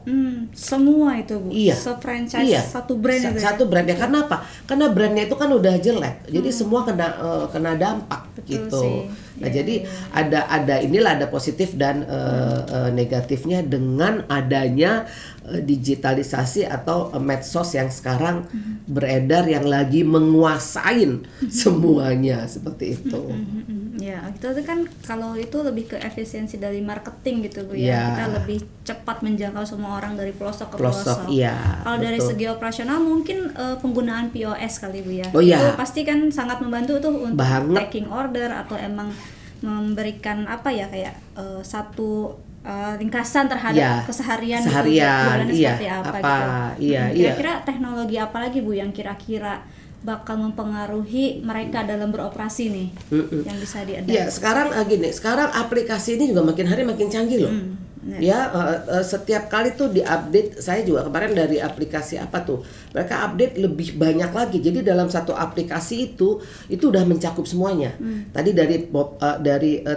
Semua itu, Bu. Iya. Se-franchise satu brand itu. Satu brand ya. Karena apa? Karena brandnya itu kan udah jelek, jadi semua kena dampak. Betul gitu. Sih. Nah, jadi ada positif dan negatifnya dengan adanya digitalisasi atau medsos yang sekarang beredar, yang lagi menguasain semuanya seperti itu. Ya, itu kan kalau itu lebih ke efisiensi dari marketing gitu, Bu ya. Kita lebih cepat menjangkau semua orang dari pelosok ke pelosok. Iya. Kalau dari segi operasional mungkin penggunaan POS kali, Bu ya. Oh, iya. Itu pasti kan sangat membantu tuh untuk taking order atau emang memberikan apa ya kayak satu ringkasan terhadap keseharian seharian, jualannya seperti apa gitu. Iya. Kira-kira teknologi apa lagi Bu yang kira-kira bakal mempengaruhi mereka dalam beroperasi nih yang bisa diadakan? Iya, sekarang gini, sekarang aplikasi ini juga makin hari makin canggih loh. Setiap kali tuh diupdate. Saya juga kemarin dari aplikasi apa tuh, mereka update lebih banyak lagi. Jadi dalam satu aplikasi itu udah mencakup semuanya. Tadi dari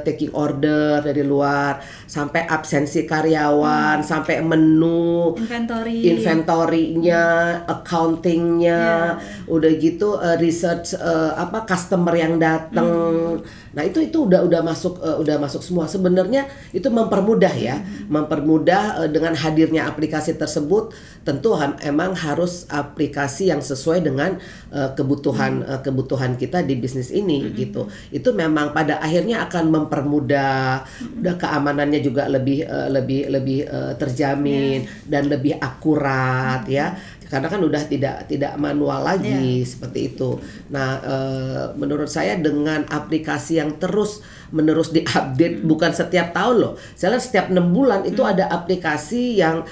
taking order dari luar, sampai absensi karyawan, sampai menu, inventory-nya, accounting-nya, udah gitu research customer yang datang. Nah itu udah masuk semua. Sebenarnya itu mempermudah ya, mempermudah dengan hadirnya aplikasi tersebut. Tentu emang harus aplikasi yang sesuai dengan kebutuhan kita di bisnis ini gitu. Itu memang pada akhirnya akan mempermudah, udah keamanannya juga lebih terjamin dan lebih akurat ya. Karena kan udah tidak manual lagi seperti itu. Nah, menurut saya dengan aplikasi yang terus menerus diupdate, bukan setiap tahun loh. Saya lihat setiap 6 bulan itu ada aplikasi yang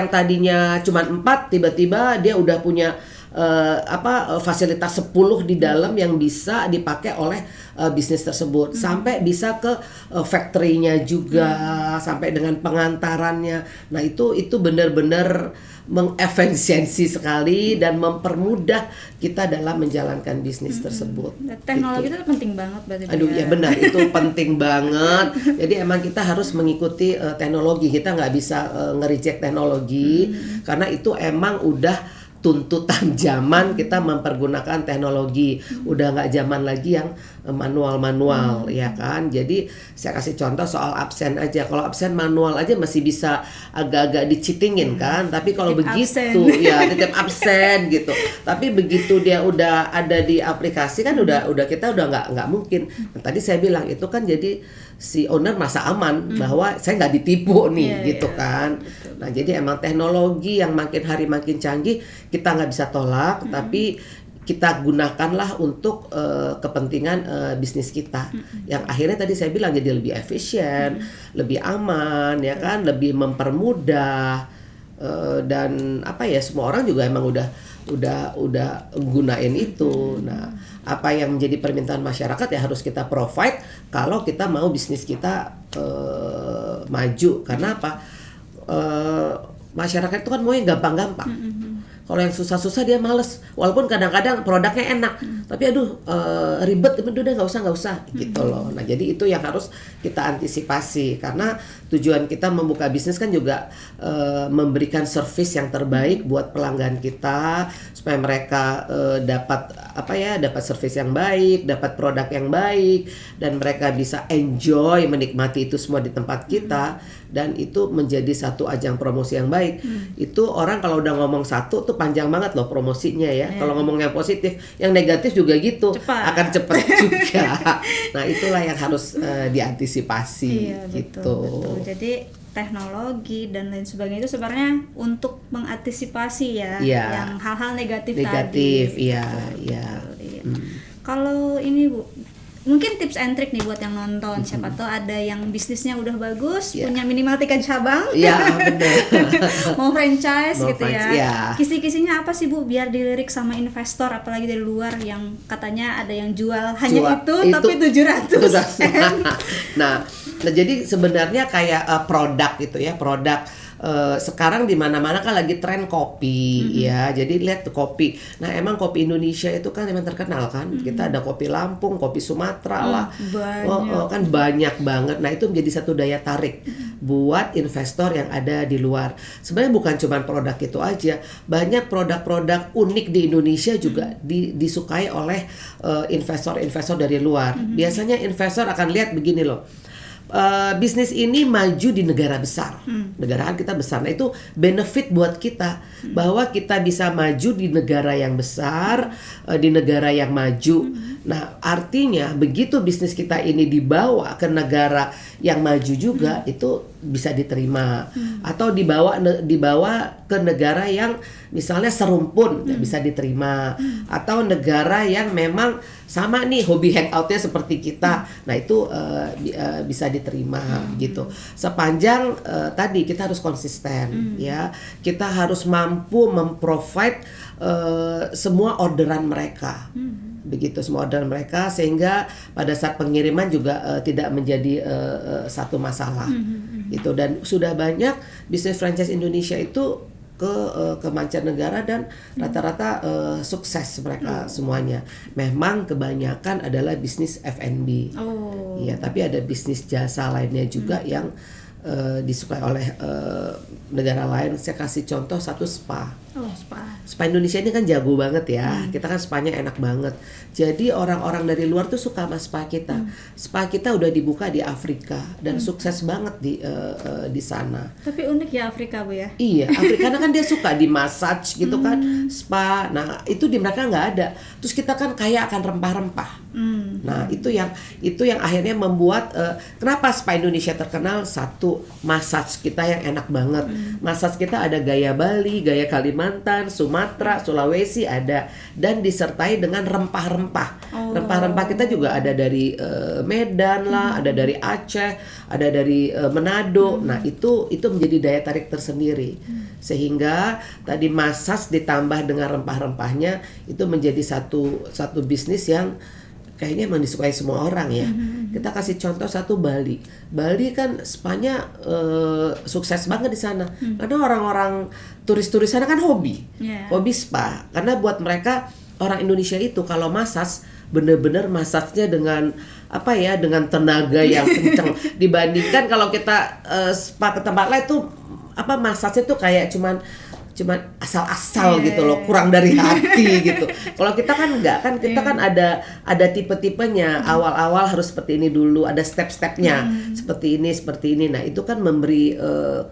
tadinya cuma 4, tiba-tiba dia udah punya fasilitas 10 di dalam yang bisa dipakai oleh bisnis tersebut, sampai bisa ke factory-nya juga, sampai dengan pengantarannya. Nah itu benar-benar mengefisiensi sekali dan mempermudah kita dalam menjalankan bisnis tersebut. Teknologi itu penting banget berarti. Ya benar, itu penting banget. Jadi emang kita harus mengikuti teknologi, kita nggak bisa nge-reject teknologi karena itu emang udah tuntutan zaman, kita mempergunakan teknologi. Udah nggak zaman lagi yang manual ya kan. Jadi saya kasih contoh soal absen aja. Kalau absen manual aja masih bisa agak-agak dicitingin kan. Tapi kalau begitu titip absen gitu. Tapi begitu dia udah ada di aplikasi kan udah kita udah nggak mungkin. Nah, tadi saya bilang itu kan jadi si owner merasa aman bahwa saya nggak ditipu nih gitu kan. Betul. Nah jadi emang teknologi yang makin hari makin canggih kita nggak bisa tolak, tapi kita gunakanlah untuk kepentingan bisnis kita. Yang akhirnya tadi saya bilang jadi lebih efisien, lebih aman ya kan, lebih mempermudah dan semua orang juga emang udah gunain itu. Nah, apa yang menjadi permintaan masyarakat ya harus kita provide kalau kita mau bisnis kita maju. Karena apa? Masyarakat itu kan mau yang gampang-gampang. Kalau yang susah-susah dia males. Walaupun kadang-kadang produknya enak, tapi ribet, udah nggak usah gitu loh. Nah jadi itu yang harus kita antisipasi, karena tujuan kita membuka bisnis kan juga memberikan service yang terbaik buat pelanggan kita, supaya mereka dapat service yang baik, dapat produk yang baik, dan mereka bisa enjoy menikmati itu semua di tempat kita. Dan itu menjadi satu ajang promosi yang baik. Itu orang kalau udah ngomong satu tuh panjang banget loh promosinya ya. Kalau ngomong yang positif, yang negatif juga gitu, akan cepat juga. Nah itulah yang harus diantisipasi gitu. Betul. Jadi teknologi dan lain sebagainya itu sebenarnya untuk mengantisipasi yang hal-hal negatif tadi. Iya. Kalau ini Bu, mungkin tips and trick nih buat yang nonton, siapa tahu ada yang bisnisnya udah bagus, punya minimal 3 cabang, benar. mau franchise gitu ya. Kisi-kisinya apa sih Bu biar dilirik sama investor, apalagi dari luar yang katanya ada yang jual hanya itu tapi 700. Nah jadi sebenarnya kayak produk gitu ya, produk. Sekarang di mana-mana kan lagi tren kopi ya. Jadi lihat tuh kopi. Nah, emang kopi Indonesia itu kan emang terkenal kan. Kita ada kopi Lampung, kopi Sumatera lah. Kan banyak banget. Nah, itu menjadi satu daya tarik buat investor yang ada di luar. Sebenarnya bukan cuma produk itu aja. Banyak produk-produk unik di Indonesia juga disukai oleh investor-investor dari luar. Biasanya investor akan lihat begini loh. Bisnis ini maju di negara besar, negara kita besar. Nah itu benefit buat kita, bahwa kita bisa maju di negara yang besar, di negara yang maju, Nah, artinya begitu bisnis kita ini dibawa ke negara yang maju juga, itu bisa diterima. Atau dibawa ke negara yang misalnya serumpun, bisa diterima. Atau negara yang memang sama nih hobi hangoutnya seperti kita, nah itu bisa diterima gitu. Sepanjang tadi kita harus konsisten, ya, kita harus mampu memprovide semua orderan mereka. Begitu semua orderan mereka, sehingga pada saat pengiriman juga tidak menjadi satu masalah gitu. Dan sudah banyak bisnis franchise Indonesia itu ke mancanegara dan rata-rata sukses mereka semuanya. Memang kebanyakan adalah bisnis F&B. Ya, tapi ada bisnis jasa lainnya juga yang disukai oleh negara lain. Saya kasih contoh satu spa. Spa Indonesia ini kan jago banget ya. Kita kan spanya enak banget. Jadi orang-orang dari luar tuh suka sama spa kita. Spa kita udah dibuka di Afrika dan sukses banget di sana. Tapi unik ya Afrika, Bu ya. Iya, Afrika karena kan dia suka di massage gitu kan, spa. Nah, itu di mereka nggak ada. Terus kita kan kaya akan rempah-rempah. Nah, itu yang akhirnya membuat kenapa spa Indonesia terkenal. Satu, massage kita yang enak banget. Massage kita ada gaya Bali, gaya Kalimantan, Sumatera, Sulawesi ada, dan disertai dengan rempah-rempah. Rempah-rempah kita juga ada dari Medan lah, ada dari Aceh, ada dari Manado. Nah, itu menjadi daya tarik tersendiri. Sehingga tadi massage ditambah dengan rempah-rempahnya itu menjadi satu bisnis yang kayaknya emang disukai semua orang ya. Kita kasih contoh satu Bali. Bali kan spanya sukses banget di sana. Karena orang-orang turis-turis sana kan hobi spa. Karena buat mereka orang Indonesia itu kalau massage bener-bener massage-nya dengan dengan tenaga yang kencang. Dibandingkan kalau kita spa ke tempat lain tuh massage-nya tuh kayak cuman asal-asal gitu loh, kurang dari hati gitu. Kalau kita kan enggak, kan kita kan ada tipe-tipenya. Awal-awal harus seperti ini dulu, ada step-stepnya, seperti ini. Nah, itu kan memberi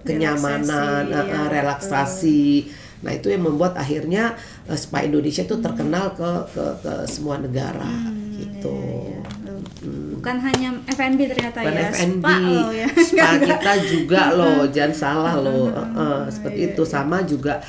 kenyamanan, relaksasi. Nah, itu yang membuat akhirnya spa Indonesia itu terkenal ke semua negara gitu. Bukan hanya F&B ternyata. Bukan ya, F&B, spa kita juga loh, jangan salah loh. Seperti itu. Sama juga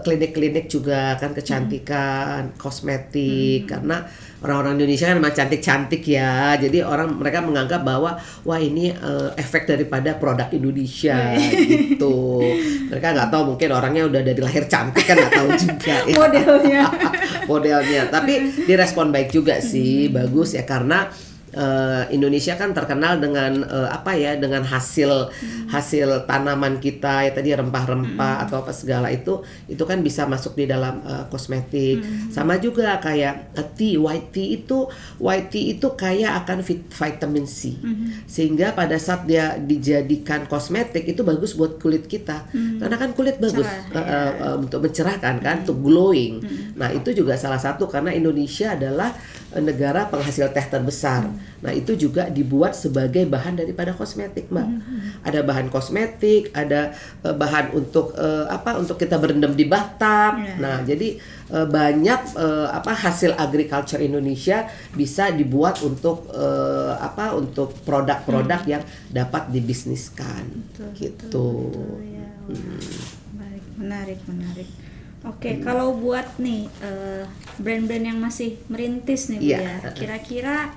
klinik-klinik juga kan, kecantikan, kosmetik. Karena orang-orang Indonesia kan memang cantik-cantik ya. Jadi mereka menganggap bahwa wah ini efek daripada produk Indonesia gitu. Mereka nggak tahu, mungkin orangnya udah dari lahir cantik kan, nggak tahu juga ya. modelnya. Tapi direspon baik juga sih, bagus ya, karena Indonesia kan terkenal dengan dengan hasil tanaman kita ya, tadi rempah-rempah atau apa segala itu kan bisa masuk di dalam kosmetik. Sama juga kayak white tea itu kaya akan vitamin C. Sehingga pada saat dia dijadikan kosmetik itu bagus buat kulit kita. Karena kan kulit bagus untuk mencerahkan kan, untuk glowing. Nah, itu juga salah satu karena Indonesia adalah negara penghasil teh terbesar. Nah, itu juga dibuat sebagai bahan daripada kosmetik, Mbak. Ada bahan kosmetik, ada bahan untuk untuk kita berendam di bathtub. Nah, jadi banyak hasil agriculture Indonesia bisa dibuat untuk untuk produk-produk yang dapat dibisniskan. Betul, ya. Baik, menarik. Oke, kalau buat nih brand-brand yang masih merintis nih, Bu ya, kira-kira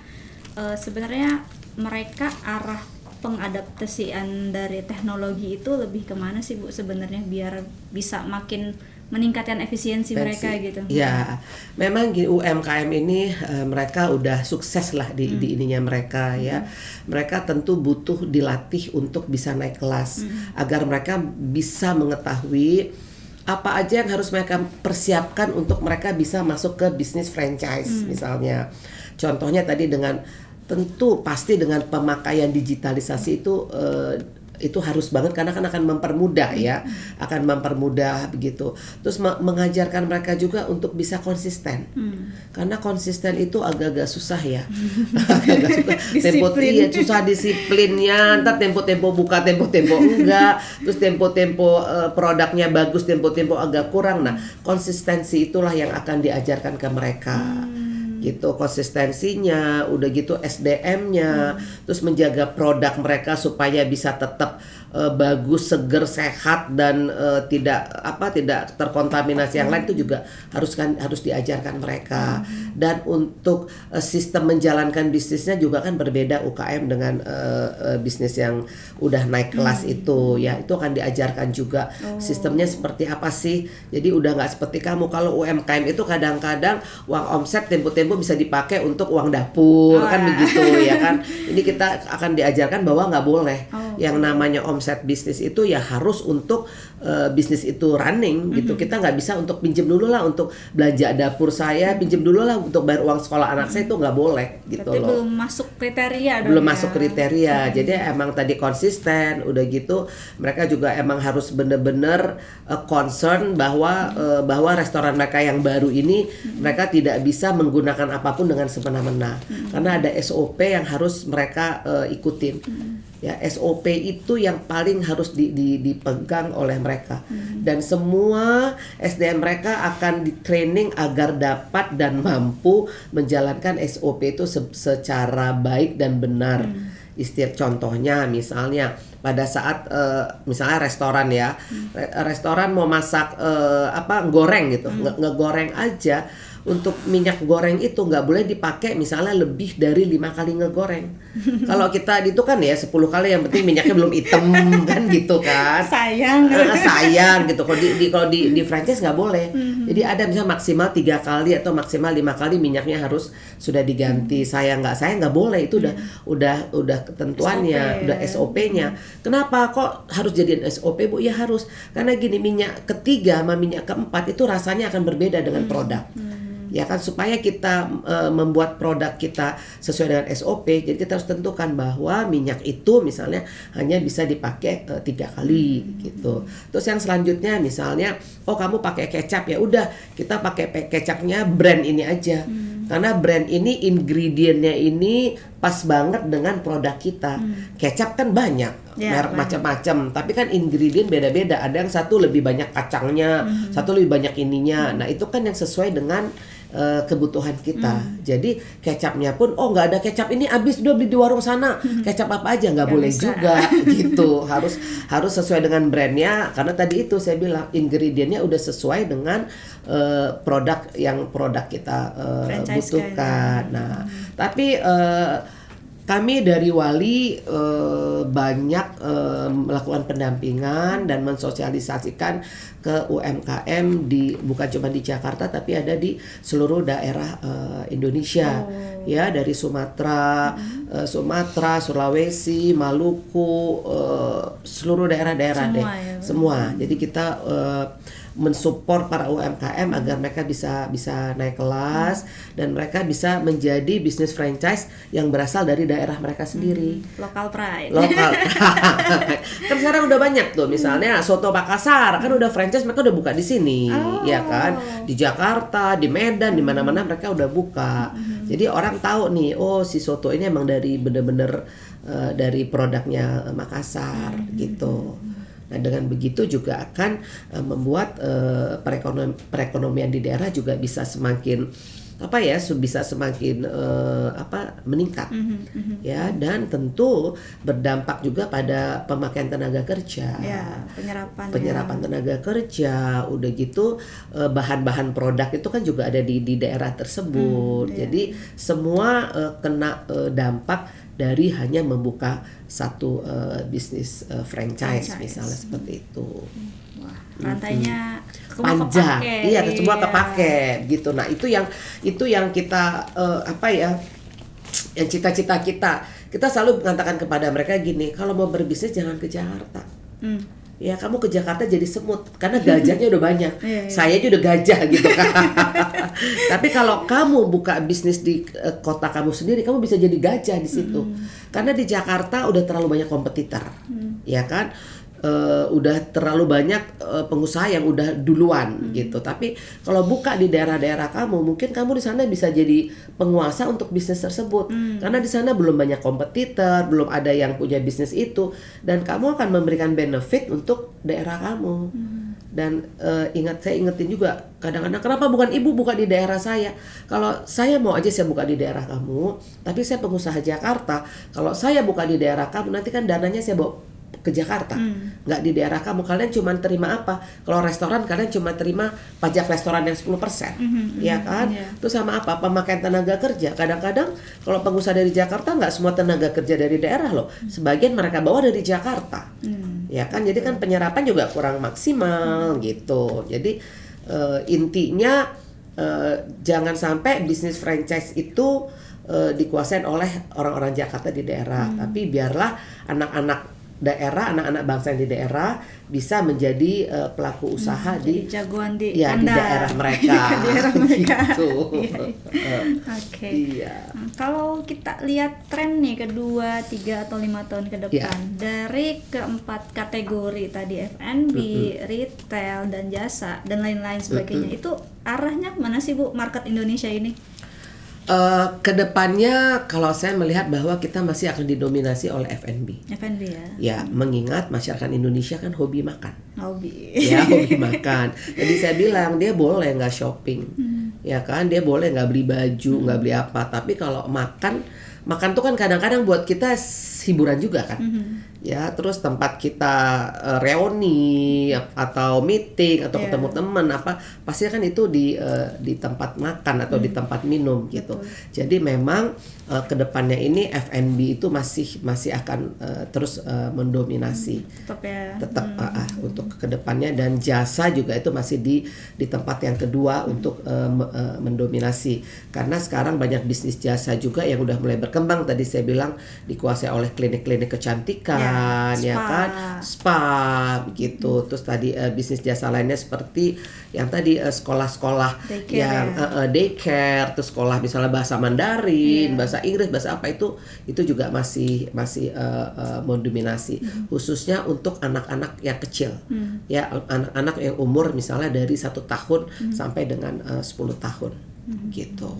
sebenarnya mereka arah pengadaptasian dari teknologi itu lebih kemana sih, Bu, sebenarnya biar bisa makin meningkatkan efisiensi mereka gitu? Ya, memang UMKM ini mereka udah sukses lah di ininya mereka ya. Mereka tentu butuh dilatih untuk bisa naik kelas agar mereka bisa mengetahui apa aja yang harus mereka persiapkan untuk mereka bisa masuk ke bisnis franchise misalnya. Contohnya tadi tentu pasti dengan pemakaian digitalisasi itu harus banget karena kan akan mempermudah ya, akan mempermudah begitu. Terus mengajarkan mereka juga untuk bisa konsisten. Karena konsisten itu agak-agak susah ya. Agak-agak susah. Susah disiplinnya. Ntar tempo-tempo buka, tempo-tempo enggak. Terus tempo-tempo produknya bagus, tempo-tempo agak kurang. Nah, konsistensi itulah yang akan diajarkan ke mereka. gitu, konsistensinya, udah gitu SDM-nya, terus menjaga produk mereka supaya bisa tetap bagus, seger, sehat dan tidak terkontaminasi yang lain, itu juga harus diajarkan mereka. Dan untuk sistem menjalankan bisnisnya juga kan berbeda UKM dengan bisnis yang udah naik kelas itu ya, itu akan diajarkan juga sistemnya seperti apa sih. Jadi udah nggak seperti kamu kalau UMKM itu kadang-kadang uang omset tempo-tempo bisa dipakai untuk uang dapur kan begitu ya kan. Ini kita akan diajarkan bahwa nggak boleh. Yang namanya omset bisnis itu ya harus untuk bisnis itu running gitu. Kita nggak bisa untuk pinjam dulu lah untuk belanja dapur saya, pinjam dulu lah untuk bayar uang sekolah anak saya, itu nggak boleh gitu. Berarti loh. belum masuk kriteria dong. Belum masuk kriteria. Jadi emang tadi konsisten, udah gitu mereka juga emang harus bener-bener concern bahwa restoran mereka yang baru ini mereka tidak bisa menggunakan apapun dengan semena-mena. Karena ada SOP yang harus mereka ikutin. Ya, SOP itu yang paling harus dipegang oleh mereka. Dan semua SDM mereka akan di training agar dapat dan mampu menjalankan SOP itu secara baik dan benar. Contohnya misalnya pada saat misalnya restoran ya, restoran mau masak goreng gitu, ngegoreng aja. Untuk minyak goreng itu nggak boleh dipakai misalnya lebih dari 5 kali ngegoreng. Kalau kita itu kan ya 10 kali, yang penting minyaknya belum hitam kan gitu kan. Sayang gitu. Kalau di franchise nggak boleh. Jadi ada misalnya maksimal 3 kali atau maksimal 5 kali minyaknya harus sudah diganti. Sayang nggak boleh, itu udah ketentuannya, udah SOP-nya. Kenapa kok harus jadiin SOP, Bu? Ya harus. Karena gini, minyak ketiga sama minyak keempat itu rasanya akan berbeda dengan produk. Ya kan, supaya kita membuat produk kita sesuai dengan SOP, jadi kita harus tentukan bahwa minyak itu misalnya hanya bisa dipakai 3 kali gitu. Terus yang selanjutnya misalnya, kamu pakai kecap, ya udah kita pakai kecapnya brand ini aja. Karena brand ini ingredientnya ini pas banget dengan produk kita. Kecap kan banyak, merek macam-macam, tapi kan ingredient beda-beda. Ada yang satu lebih banyak kacangnya, satu lebih banyak ininya. Nah itu kan yang sesuai dengan kebutuhan kita. Jadi kecapnya pun nggak ada kecap ini habis, udah beli di warung sana, kecap apa aja nggak boleh bisa juga gitu. Harus sesuai dengan brandnya, karena tadi itu saya bilang ingredientnya udah sesuai dengan produk kita butuhkan. Nah tapi kami dari Wali banyak melakukan pendampingan dan mensosialisasikan ke UMKM bukan cuma di Jakarta tapi ada di seluruh daerah Indonesia. Ya, dari Sumatera, Sulawesi, Maluku, seluruh daerah-daerah semua. Jadi kita mensupport para UMKM agar mereka bisa naik kelas dan mereka bisa menjadi bisnis franchise yang berasal dari daerah mereka sendiri. Local pride. Kan sekarang udah banyak tuh, misalnya Soto Makassar kan udah franchise, mereka udah buka di sini, ya kan? Di Jakarta, di Medan, di mana-mana mereka udah buka. Jadi orang tahu nih, si soto ini emang dari bener-bener dari produknya Makassar gitu. Nah, dengan begitu juga akan membuat perekonomian di daerah juga bisa semakin meningkat. Ya, dan tentu berdampak juga pada pemakaian tenaga kerja. Ya, penyerapan tenaga kerja, udah gitu bahan-bahan produk itu kan juga ada di daerah tersebut. Jadi semua kena dampak dari hanya membuka satu bisnis franchise misalnya seperti itu. Wah, rantainya panjang, semua kepake gitu. Nah itu yang kita yang cita-cita kita selalu mengatakan kepada mereka gini, kalau mau berbisnis jangan ke Jakarta. Ya kamu ke Jakarta jadi semut karena gajahnya udah banyak. Saya aja udah gajah gitu kan. Tapi kalau kamu buka bisnis di kota kamu sendiri, kamu bisa jadi gajah di situ. Karena di Jakarta udah terlalu banyak kompetitor, ya kan? Udah terlalu banyak pengusaha yang udah duluan gitu. Tapi kalau buka di daerah-daerah kamu, mungkin kamu di sana bisa jadi penguasa untuk bisnis tersebut. Karena di sana belum banyak kompetitor, belum ada yang punya bisnis itu, dan kamu akan memberikan benefit untuk daerah kamu. Dan saya ingetin juga kadang-kadang, kenapa bukan ibu buka di daerah saya? Kalau saya mau aja saya buka di daerah kamu, tapi saya pengusaha Jakarta. Kalau saya buka di daerah kamu, nanti kan dananya saya bawa ke Jakarta, nggak di daerah kamu. Kalian cuma terima apa? Kalau restoran kalian cuma terima pajak restoran yang 10%, ya kan? Itu sama apa? Pemakaian tenaga kerja. Kadang-kadang kalau pengusaha dari Jakarta, nggak semua tenaga kerja dari daerah loh. Sebagian mereka bawa dari Jakarta. Ya kan, jadi kan penyerapan juga kurang maksimal gitu. Jadi intinya jangan sampai bisnis franchise itu dikuasain oleh orang-orang Jakarta di daerah, tapi biarlah anak-anak daerah, anak-anak bangsa yang di daerah bisa menjadi pelaku usaha di jagoan di di daerah mereka. Di daerah mereka. Gitu. Oke. Iya. Kalau kita lihat tren nih kedua, 3 atau 5 tahun ke depan dari keempat kategori tadi, F&B, retail dan jasa dan lain-lain sebagainya, itu arahnya mana sih Bu market Indonesia ini? Kedepannya kalau saya melihat bahwa kita masih akan didominasi oleh F&B. F&B ya. Ya, mengingat masyarakat Indonesia kan hobi makan. Hobi. Ya, hobi makan. Jadi saya bilang dia boleh nggak shopping, ya kan? Dia boleh nggak beli baju, nggak beli apa. Tapi kalau makan tuh kan kadang-kadang buat kita hiburan juga kan. Ya, terus tempat kita reuni atau meeting atau ketemu teman apa, pasti kan itu di tempat makan atau di tempat minum gitu. Jadi memang kedepannya ini F&B itu masih akan terus mendominasi. Tetap untuk kedepannya, dan jasa juga itu masih di tempat yang kedua untuk mendominasi, karena sekarang banyak bisnis jasa juga yang udah mulai berkembang. Tadi saya bilang dikuasai oleh klinik-klinik kecantikan, ya kan, spa gitu. Terus tadi bisnis jasa lainnya seperti yang tadi sekolah-sekolah yang daycare, terus sekolah misalnya bahasa Mandarin, bahasa Inggris, bahasa apa, itu juga masih mendominasi, khususnya untuk anak-anak yang kecil, ya, anak-anak yang umur misalnya dari 1 tahun sampai dengan 10 tahun gitu.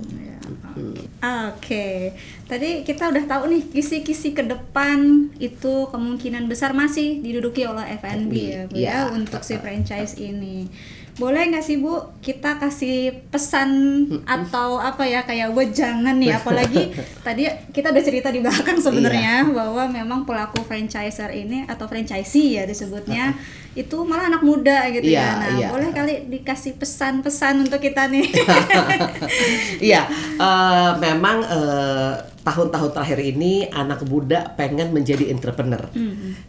Oke. Tadi kita udah tahu nih kisi-kisi ke depan itu kemungkinan besar masih diduduki oleh F&B ya Bu ya, untuk si franchise ini. Boleh nggak sih Bu kita kasih pesan atau apa ya, kayak wejangan nih, apalagi tadi kita udah cerita di belakang sebenarnya bahwa memang pelaku franchiser ini atau franchisee ya disebutnya itu malah anak muda gitu ya. Nah, boleh kali dikasih pesan-pesan untuk kita nih. Iya, memang tahun-tahun terakhir ini anak muda pengen menjadi entrepreneur.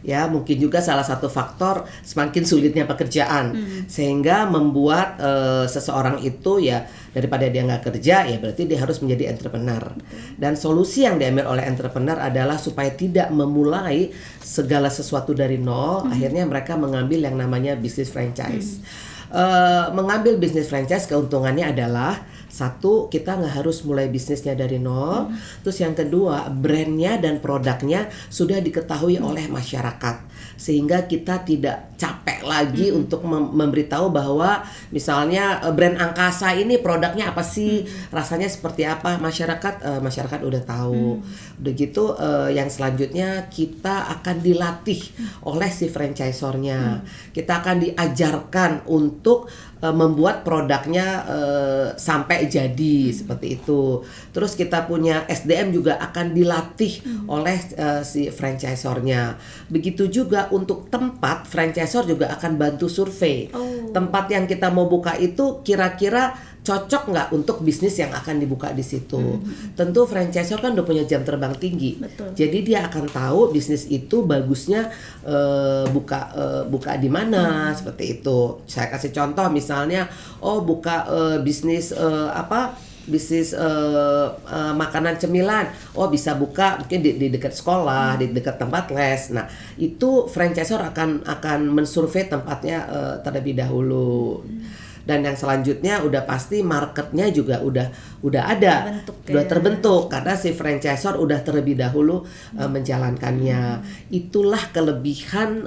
Ya, mungkin juga salah satu faktor semakin sulitnya pekerjaan, sehingga membuat seseorang itu ya daripada dia nggak kerja, ya berarti dia harus menjadi entrepreneur. Dan solusi yang diambil oleh entrepreneur adalah supaya tidak memulai segala sesuatu dari nol, akhirnya mereka mengambil yang namanya bisnis franchise. Mengambil bisnis franchise keuntungannya adalah, satu, kita nggak harus mulai bisnisnya dari nol. Terus yang kedua, brandnya dan produknya sudah diketahui oleh masyarakat, sehingga kita tidak capek lagi untuk memberitahu bahwa misalnya brand angkasa ini produknya apa sih, rasanya seperti apa. Masyarakat udah tahu. Udah gitu, yang selanjutnya kita akan dilatih oleh si franchisornya. Kita akan diajarkan untuk membuat produknya sampai jadi seperti itu. Terus kita punya SDM juga akan dilatih oleh si franchisornya. Begitu juga untuk tempat, franchisor juga akan bantu survei. Tempat yang kita mau buka itu kira-kira cocok nggak untuk bisnis yang akan dibuka di situ. Tentu franchisor kan udah punya jam terbang tinggi. Jadi dia akan tahu bisnis itu bagusnya buka di mana, seperti itu. Saya kasih contoh misalnya, buka bisnis bisnis makanan cemilan, bisa buka mungkin di dekat sekolah, di dekat tempat les. Nah, itu franchisor akan mensurvei tempatnya terlebih dahulu. Dan yang selanjutnya udah pasti marketnya juga udah ada, udah terbentuk karena si franchisor udah terlebih dahulu menjalankannya. Itulah kelebihan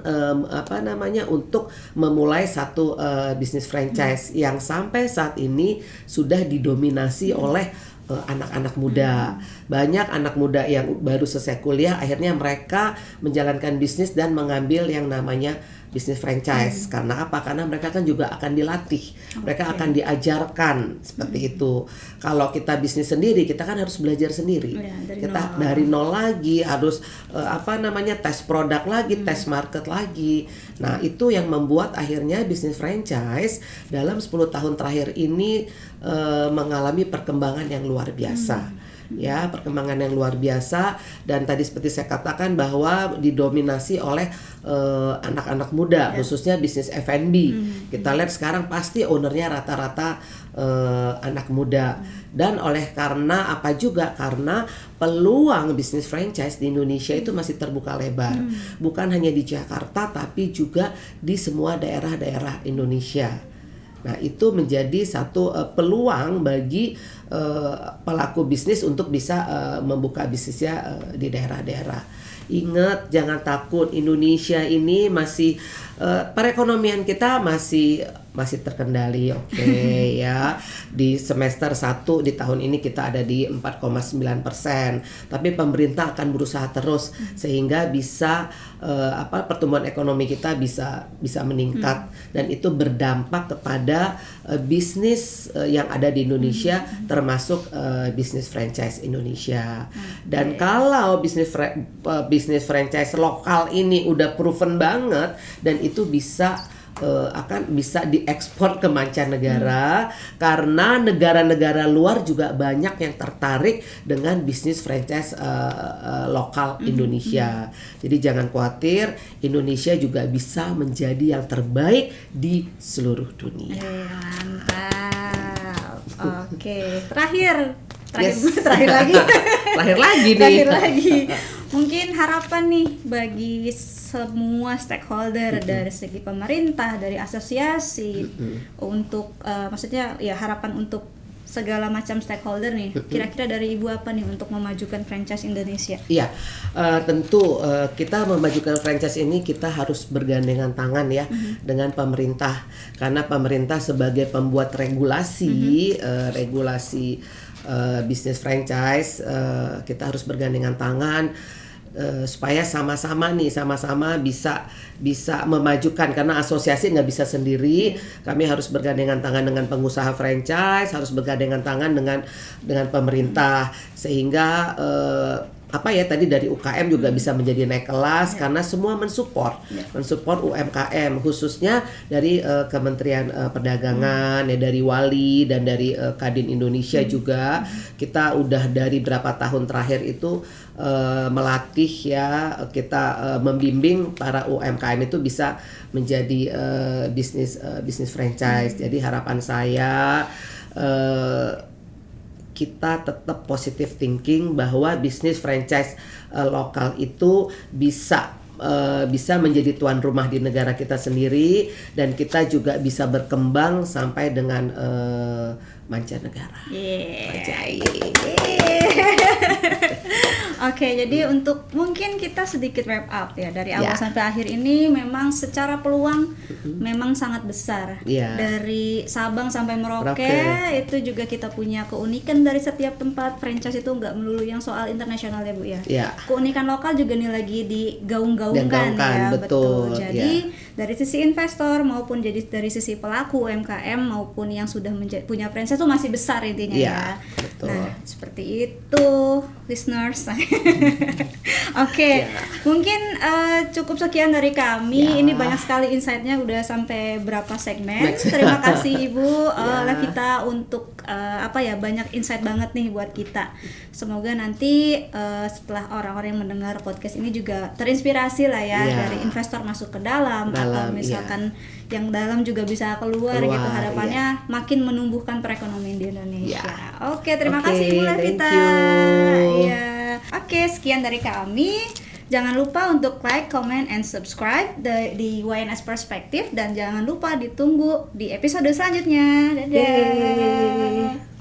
untuk memulai satu bisnis franchise yang sampai saat ini sudah didominasi oleh anak-anak muda. Banyak anak muda yang baru selesai kuliah akhirnya mereka menjalankan bisnis dan mengambil yang namanya bisnis franchise. Karena apa? Karena mereka kan juga akan dilatih, mereka akan diajarkan seperti itu. Kalau kita bisnis sendiri, kita kan harus belajar sendiri. Kita dari nol lagi, harus tes produk lagi, tes market lagi. Nah, itu yang membuat akhirnya bisnis franchise dalam 10 tahun terakhir ini mengalami perkembangan yang luar biasa. Ya, perkembangan yang luar biasa, dan tadi seperti saya katakan bahwa didominasi oleh anak-anak muda, khususnya bisnis F&B. Kita lihat sekarang pasti ownernya rata-rata anak muda. Dan karena apa juga? Karena peluang bisnis franchise di Indonesia itu masih terbuka lebar. Bukan hanya di Jakarta, tapi juga di semua daerah-daerah Indonesia. Nah, itu menjadi satu peluang bagi pelaku bisnis untuk bisa membuka bisnisnya di daerah-daerah. Ingat, jangan takut, Indonesia ini masih perekonomian kita masih terkendali, oke. Ya. Di semester 1 di tahun ini kita ada di 4,9%. Tapi pemerintah akan berusaha terus sehingga bisa pertumbuhan ekonomi kita bisa meningkat, dan itu berdampak kepada bisnis yang ada di Indonesia, termasuk bisnis franchise Indonesia. Dan kalau bisnis franchise lokal ini udah proven banget, dan itu akan bisa diekspor ke mancanegara, karena negara-negara luar juga banyak yang tertarik dengan bisnis franchise lokal Indonesia. Jadi jangan khawatir, Indonesia juga bisa menjadi yang terbaik di seluruh dunia. Mantap. Oke, terakhir lagi. Mungkin harapan nih bagi semua stakeholder, dari segi pemerintah, dari asosiasi, untuk maksudnya ya harapan untuk segala macam stakeholder nih. Kira-kira dari Ibu apa nih untuk memajukan franchise Indonesia? Iya, tentu kita memajukan franchise ini kita harus bergandengan tangan ya dengan pemerintah, karena pemerintah sebagai pembuat regulasi bisnis franchise, kita harus bergandengan tangan supaya sama-sama bisa memajukan, karena asosiasi nggak bisa sendiri. Kami harus bergandengan tangan dengan pengusaha franchise, harus bergandengan tangan dengan pemerintah, sehingga tadi dari UKM juga bisa menjadi naik kelas, karena semua mensupport UMKM, khususnya dari Kementerian Perdagangan, ya, dari Wali dan dari Kadin Indonesia juga. Kita udah dari berapa tahun terakhir itu melatih, ya, kita membimbing para UMKM itu bisa menjadi bisnis franchise. Jadi harapan saya kita tetap positive thinking bahwa bisnis franchise lokal itu bisa menjadi tuan rumah di negara kita sendiri, dan kita juga bisa berkembang sampai dengan mancanegara. Oke, jadi untuk mungkin kita sedikit wrap up ya, dari awal sampai akhir ini memang secara peluang memang sangat besar. Dari Sabang sampai Merauke itu juga kita punya keunikan dari setiap tempat. Franchise itu nggak melulu yang soal internasional ya Bu ya. Keunikan lokal juga nih lagi digaung-gaungkan ya, betul. Jadi dari sisi investor maupun dari sisi pelaku UMKM maupun yang sudah punya franchise itu masih besar intinya ya. Betul. Nah, seperti itu listeners. Oke, mungkin cukup sekian dari kami. Ini banyak sekali insight-nya, udah sampai berapa segmen. Terima kasih Ibu Levita untuk banyak insight banget nih buat kita. Semoga nanti setelah orang-orang yang mendengar podcast ini juga terinspirasi lah ya, dari investor masuk ke dalam atau misalkan yang dalam juga bisa keluar gitu. Harapannya makin menumbuhkan perekonomian di Indonesia. Oke, terima kasih Ibu Levita. Oke, sekian dari kami. Jangan lupa untuk like, comment, and subscribe di YNS Perspective, dan jangan lupa ditunggu di episode selanjutnya. Dadah.